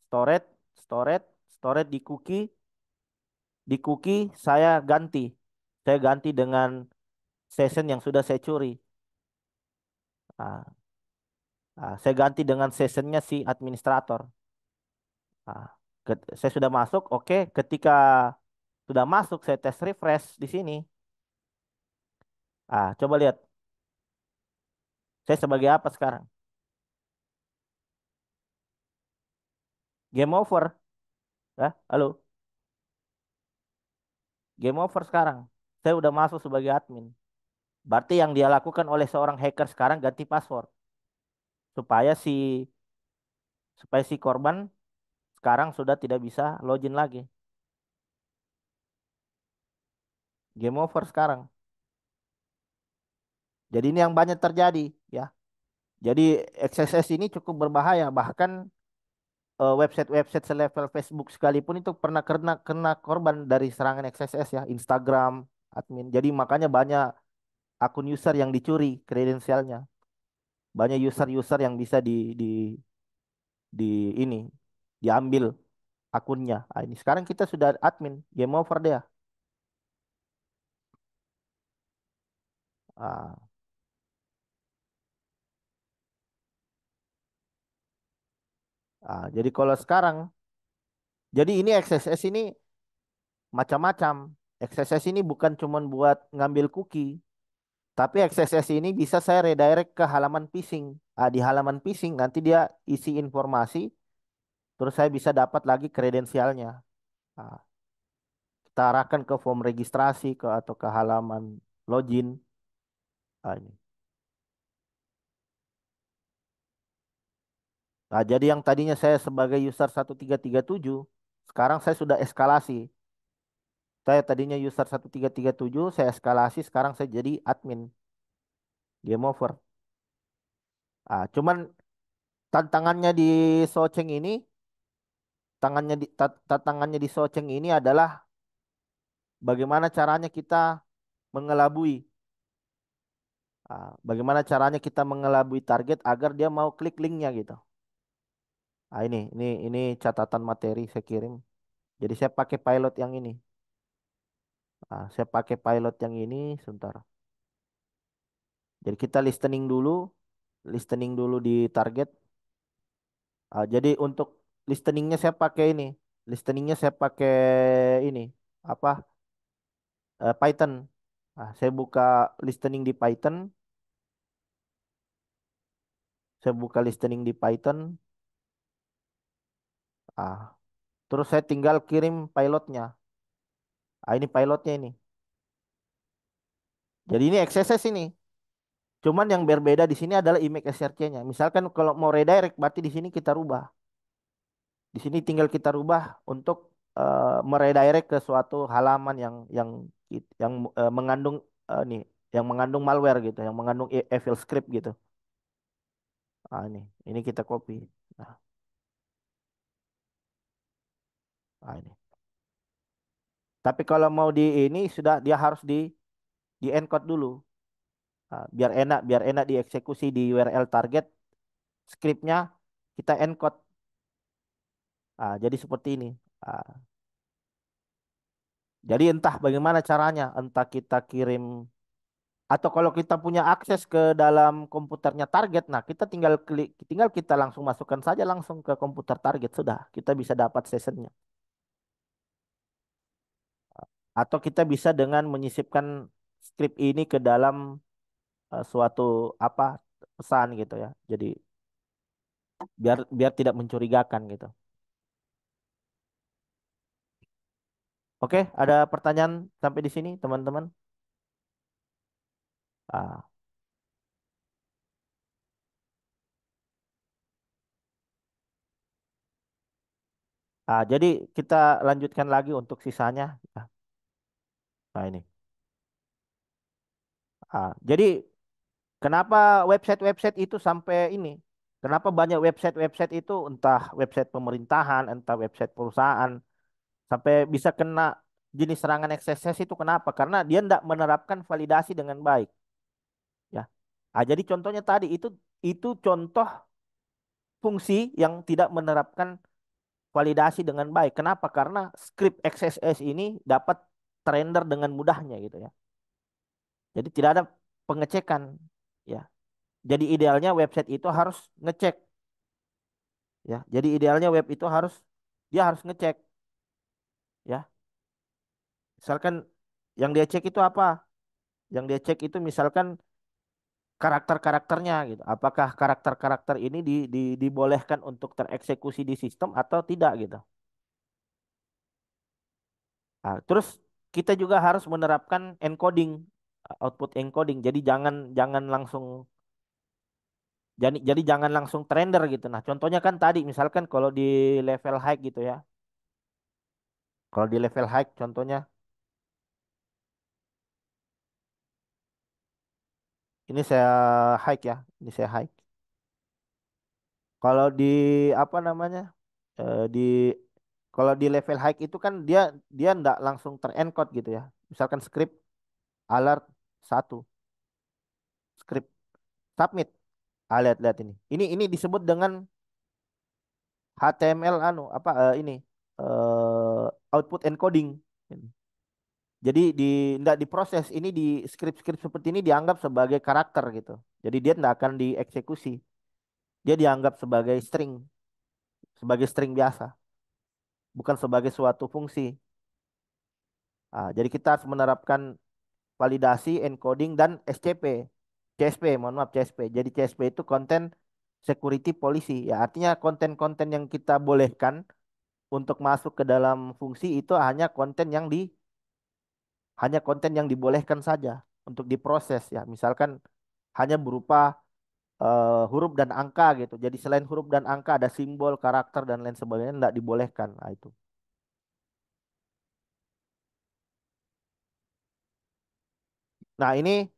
storage, storage, storage di cookie. Di cookie saya ganti. Saya ganti dengan session yang sudah saya curi. Ah, saya ganti dengan sessionnya si administrator. Ah, saya sudah masuk. Oke, ketika sudah masuk, saya tes refresh di sini. Ah, coba lihat. Saya sebagai apa sekarang? Game over. Ya, halo. Game over sekarang. Saya udah masuk sebagai admin. Berarti yang dia lakukan oleh seorang hacker sekarang ganti password supaya si korban sekarang sudah tidak bisa login lagi. Game over sekarang. Jadi ini yang banyak terjadi ya. Jadi XSS ini cukup berbahaya. Bahkan website-website selevel Facebook sekalipun itu pernah kena korban dari serangan XSS ya. Instagram, admin. Jadi makanya banyak akun user yang dicuri kredensialnya. Banyak user-user yang bisa di ini diambil akunnya. Ah, ini sekarang kita sudah admin, game over dia. Ah, jadi kalau sekarang, jadi ini XSS ini macam-macam. XSS ini bukan cuma buat ngambil cookie, tapi XSS ini bisa saya redirect ke halaman phishing. Ah, di halaman phishing nanti dia isi informasi, terus saya bisa dapat lagi kredensialnya. Ah, kita arahkan ke form registrasi ke atau ke halaman login. Ah, ini. Nah, jadi yang tadinya saya sebagai user 1337, sekarang saya sudah eskalasi. Saya tadinya user 1337, saya eskalasi, sekarang saya jadi admin. Game over. Cuman tantangannya di Socing ini, tantangannya di Socing ini adalah bagaimana caranya kita mengelabui. Bagaimana caranya kita mengelabui target agar dia mau klik linknya gitu. Ini catatan materi saya kirim. Jadi saya pakai pilot yang ini. Saya pakai pilot yang ini, sebentar. Jadi kita listening dulu di target. Jadi untuk listeningnya saya pakai ini, listeningnya saya pakai ini apa Python. Saya buka listening di Python, saya buka listening di Python. Ah, terus saya tinggal kirim pilotnya. Ini pilotnya ini. Jadi ini XSS ini. Cuman yang berbeda di sini adalah image SRC-nya. Misalkan kalau mau redirect, berarti di sini kita rubah. Di sini tinggal kita rubah untuk meredirect ke suatu halaman yang mengandung nih, yang mengandung malware gitu, yang mengandung evil script gitu. Ini kita copy. Nah, Nah, ini. Tapi kalau mau di ini sudah dia harus di encode dulu. Nah, biar enak dieksekusi di URL target, scriptnya kita encode. Jadi seperti ini. Ah, jadi entah bagaimana caranya, entah kita kirim atau kalau kita punya akses ke dalam komputernya target, nah kita tinggal klik, tinggal kita langsung masukkan saja langsung ke komputer target sudah, kita bisa dapat sessionnya. Atau kita bisa dengan menyisipkan script ini ke dalam suatu apa pesan gitu ya. Jadi biar biar tidak mencurigakan gitu. Oke, ada pertanyaan sampai di sini teman-teman? Ah, jadi kita lanjutkan lagi untuk sisanya. Nah ini. Jadi kenapa website-website itu sampai ini? Kenapa banyak website-website itu entah website pemerintahan, entah website perusahaan sampai bisa kena jenis serangan XSS itu kenapa? Karena dia tidak menerapkan validasi dengan baik, ya. Jadi contohnya tadi itu contoh fungsi yang tidak menerapkan validasi dengan baik. Kenapa? Karena script XSS ini dapat terrender dengan mudahnya gitu ya. Jadi tidak ada pengecekan, ya. Jadi idealnya website itu harus ngecek, ya. Jadi idealnya web itu dia harus ngecek, ya. Misalkan yang dia cek itu apa? Yang dia cek itu misalkan karakter-karakternya gitu. Apakah karakter-karakter ini dibolehkan untuk tereksekusi di sistem atau tidak gitu. Terus kita juga harus menerapkan encoding, output encoding. Jadi jangan jangan langsung jadi jangan langsung trender gitu. Nah, contohnya kan tadi misalkan kalau di level high gitu ya. Kalau di level high contohnya ini saya high ya. Ini saya high. Kalau di apa namanya? Di kalau di level high itu kan dia dia ndak langsung terencode gitu ya. Misalkan script alert satu, script submit. Lihat-lihat ini. Ini disebut dengan HTML anu apa ini output encoding. Jadi ndak diproses. Ini di script-script seperti ini dianggap sebagai karakter gitu. Jadi dia ndak akan dieksekusi. Dia dianggap sebagai string biasa, bukan sebagai suatu fungsi. Jadi kita harus menerapkan validasi, encoding, dan SCP. CSP, mohon maaf CSP. Jadi CSP itu konten security policy. Ya, artinya konten-konten yang kita bolehkan untuk masuk ke dalam fungsi itu hanya konten yang dibolehkan saja untuk diproses ya. Misalkan hanya berupa huruf dan angka gitu. Jadi selain huruf dan angka ada simbol, karakter dan lain sebagainya tidak dibolehkan. Nah, itu. Nah, ini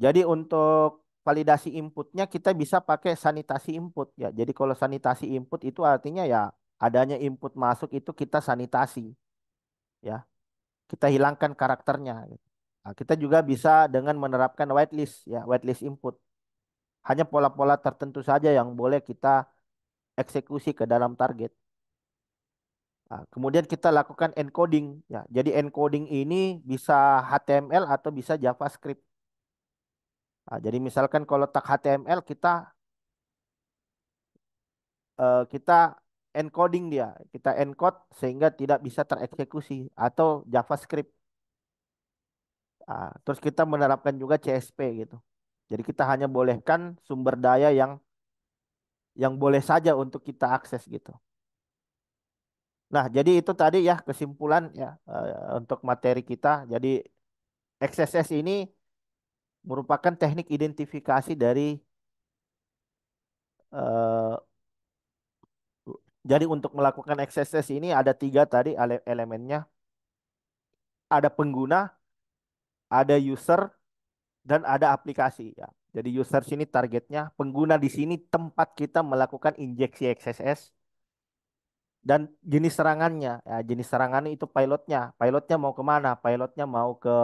jadi untuk validasi inputnya kita bisa pakai sanitasi input ya. Jadi kalau sanitasi input itu artinya ya adanya input masuk itu kita sanitasi ya. Kita hilangkan karakternya gitu. Nah, kita juga bisa dengan menerapkan whitelist ya, whitelist input. Hanya pola-pola tertentu saja yang boleh kita eksekusi ke dalam target. Nah, kemudian kita lakukan encoding ya. Jadi encoding ini bisa HTML atau bisa JavaScript. Jadi misalkan kalau tag HTML kita encoding dia, kita encode sehingga tidak bisa tereksekusi atau JavaScript. Terus kita menerapkan juga CSP gitu. Jadi kita hanya bolehkan sumber daya yang boleh saja untuk kita akses gitu. Nah, jadi itu tadi ya kesimpulan ya untuk materi kita. Jadi XSS ini merupakan teknik identifikasi dari eh, jadi untuk melakukan XSS ini ada tiga tadi elemennya. Ada pengguna, ada user, dan ada aplikasi ya. Jadi user sini targetnya, pengguna di sini tempat kita melakukan injeksi XSS. dan jenis serangannya. Ya, jenis serangannya itu pilotnya. Pilotnya mau kemana? Pilotnya mau ke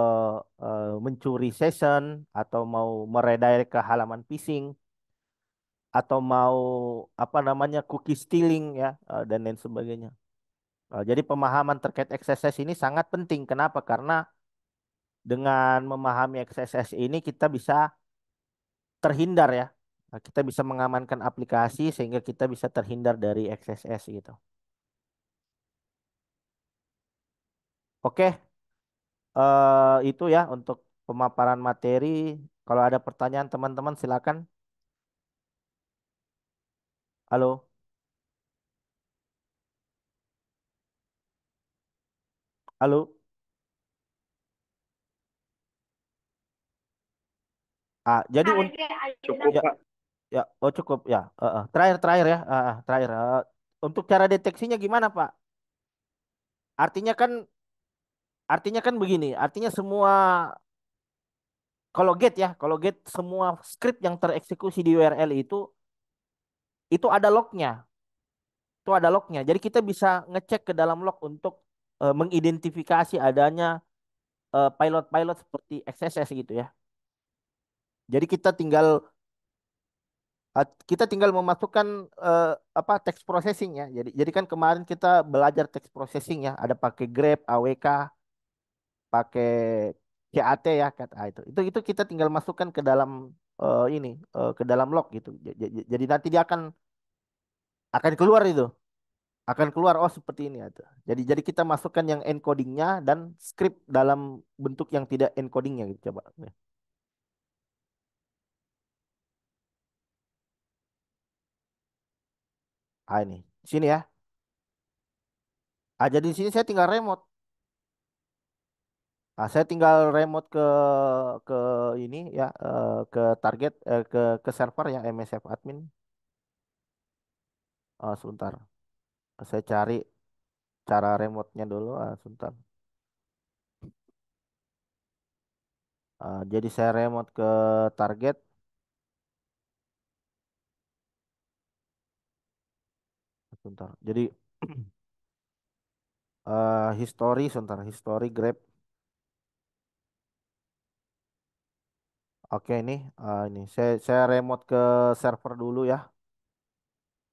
mencuri session atau mau meredirect ke halaman phishing atau mau apa namanya cookie stealing ya dan lain sebagainya. Jadi pemahaman terkait XSS ini sangat penting. Kenapa? Karena dengan memahami XSS ini kita bisa terhindar ya. Kita bisa mengamankan aplikasi sehingga kita bisa terhindar dari XSS gitu. Oke, itu ya untuk pemaparan materi. Kalau ada pertanyaan teman-teman silakan. Halo, halo. Jadi Cukup, ya, Pak. ya, oh cukup ya. Terakhir ya, terakhir. Untuk cara deteksinya gimana, Pak? Artinya kan, artinya kan begini. Artinya semua, kalau get semua script yang tereksekusi di URL itu ada lognya. Itu ada lognya. Jadi kita bisa ngecek ke dalam log untuk mengidentifikasi adanya pilot-pilot seperti XSS gitu ya. Jadi kita tinggal memasukkan apa text processing ya. Jadi kan kemarin kita belajar text processing ya. Ada pakai grep, AWK, pakai CAT ya kata itu kita tinggal masukkan ke dalam ini ke dalam log gitu. Jadi nanti dia akan keluar itu. Akan keluar oh seperti ini ya. Tuh. Jadi kita masukkan yang encodingnya dan script dalam bentuk yang tidak encodingnya gitu coba. Ini sini ya. Jadi di sini saya tinggal remote. Saya tinggal remote ke ini ya ke target ke server ya MSF admin. Sebentar, saya cari cara remote-nya dulu. Sebentar. Jadi saya remote ke target. Sebentar. Jadi history, sebentar. History grab. Oke ini saya remote ke server dulu ya.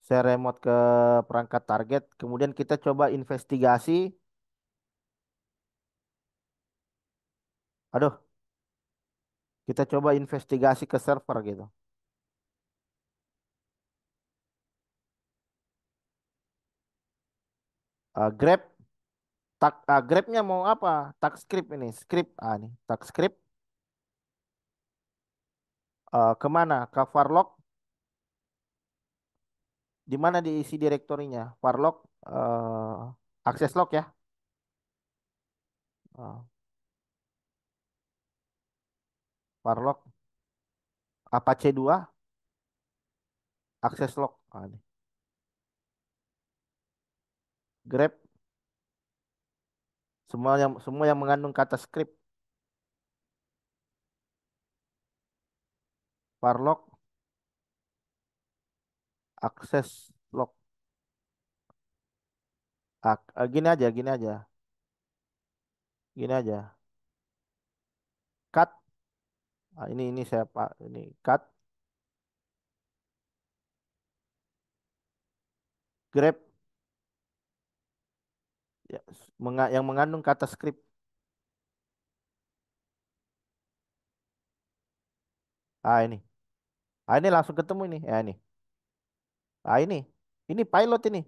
Saya remote ke perangkat target. Kemudian kita coba investigasi. Aduh, kita coba investigasi ke server gitu. Grab, Grabnya mau apa? Tag script ini, script nih, tag script. Kemana? Ke Farlog. Di mana diisi direktorinya? Farlog, akses log ya. Uh, Farlog, Apache 2, akses log. Nih. Grab, semua yang mengandung kata script. Farlog, akses log. Gini aja, gini aja. Cut. Ini saya pak, ini cut. Grab, ya, yang mengandung kata script. Ini. Ini langsung ketemu ini. Ya ini. Ini pilot ini.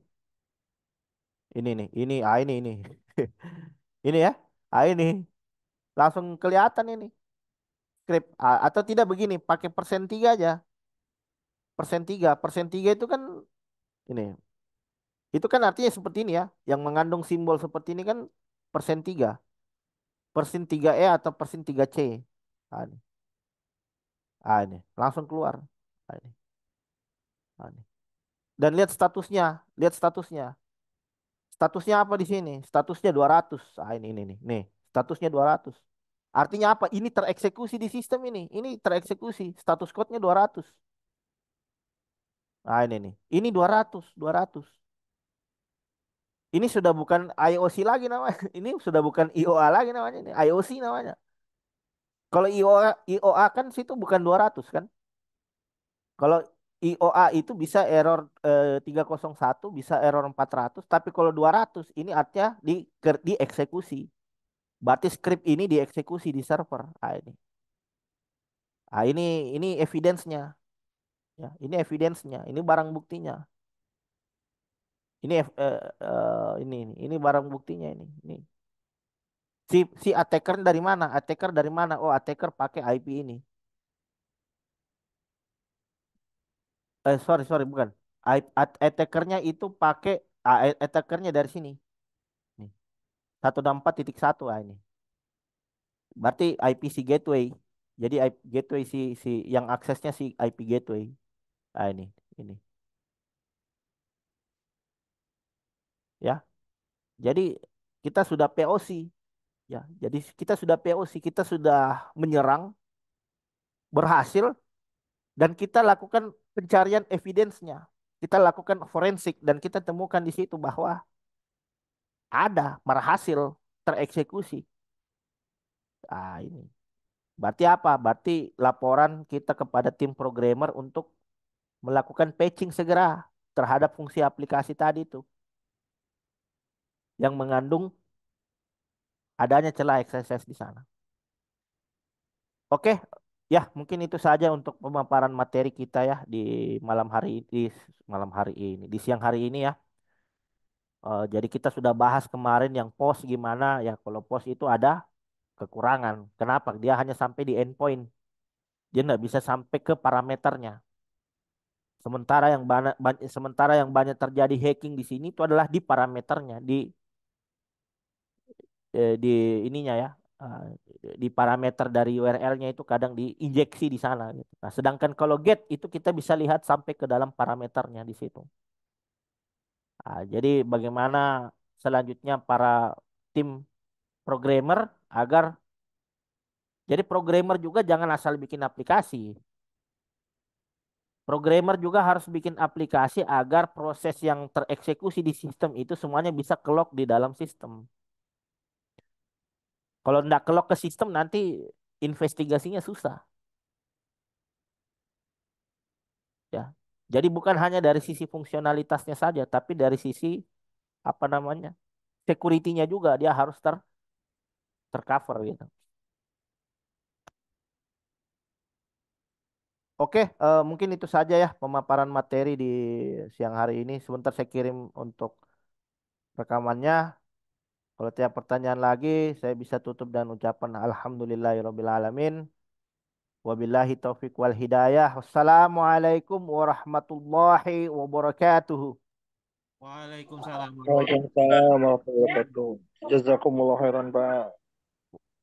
Ini nih, ini. Ini ya. Ini langsung kelihatan ini script. Atau tidak begini, pakai persen 3 aja. Persen 3 itu kan ini. Itu kan artinya seperti ini ya. Yang mengandung simbol seperti ini kan persen 3. Persen 3E atau persen 3C. Ini. Ini langsung keluar. Ini. Ini. Dan lihat statusnya, lihat statusnya. Statusnya apa di sini? Statusnya 200. Ini nih. Nih, statusnya 200. Artinya apa? Ini tereksekusi di sistem ini. Ini tereksekusi. Status code-nya 200. Ini nih. Ini 200. 200. Ini sudah bukan IOC lagi namanya. Ini sudah bukan IOA lagi namanya. Ini IOC namanya. Kalau IOA kan situ bukan 200 kan. Kalau IOA itu bisa error 301, bisa error 400. Tapi kalau 200 ini artinya dieksekusi. Berarti script ini dieksekusi di server. Ah, ini. Ah, ini evidence-nya. Ya, ini evidence-nya. Ini barang buktinya. Ini barang buktinya ini. Ini. Si attacker dari mana? Attacker dari mana? Oh, attacker pakai IP ini. Sorry, sorry, bukan. Attackernya itu pakai attackernya dari sini. Nih, 164.1 ini. Berarti IP si gateway. Jadi IP gateway si yang aksesnya si IP gateway. Ah, ini ya. Jadi kita sudah POC ya. Jadi kita sudah POC, kita sudah menyerang berhasil dan kita lakukan pencarian evidence-nya. Kita lakukan forensik dan kita temukan di situ bahwa ada berhasil tereksekusi. Ah, ini. Berarti apa? Berarti laporan kita kepada tim programmer untuk melakukan patching segera terhadap fungsi aplikasi tadi itu yang mengandung adanya celah XSS di sana. Oke, ya mungkin itu saja untuk pemaparan materi kita ya malam hari ini, di siang hari ini ya. Jadi kita sudah bahas kemarin yang POS gimana ya. Kalau POS itu ada kekurangan. Kenapa? Dia hanya sampai di endpoint. Dia nggak bisa sampai ke parameternya. Sementara yang banyak terjadi hacking di sini itu adalah di parameternya, di ininya ya. eh, di parameter dari URL-nya itu kadang diinjeksi di sana gitu. Nah, sedangkan kalau get itu kita bisa lihat sampai ke dalam parameternya di situ. Nah, jadi bagaimana selanjutnya para tim programmer agar jadi programmer juga jangan asal bikin aplikasi. Programmer juga harus bikin aplikasi agar proses yang tereksekusi di sistem itu semuanya bisa kelok di dalam sistem. Kalau nggak kelok ke sistem nanti investigasinya susah ya. Jadi bukan hanya dari sisi fungsionalitasnya saja, tapi dari sisi apa namanya security-nya juga dia harus tercover gitu. Oke, mungkin itu saja ya pemaparan materi di siang hari ini. Sebentar saya kirim untuk rekamannya. Kalau tiap pertanyaan lagi, saya bisa tutup dan ucapan Alhamdulillahirabbil alamin. Wabillahi taufik wal hidayah. Wassalamualaikum warahmatullahi wabarakatuh. Waalaikumsalam warahmatullahi Waalaikumsalam warahmatullahi wabarakatuh. Jazakumullah khairan, Pak.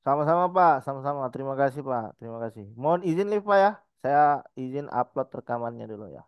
Sama-sama Pak, sama-sama. Terima kasih Pak, terima kasih. Mohon izin live Pak ya. Saya izin upload rekamannya dulu ya.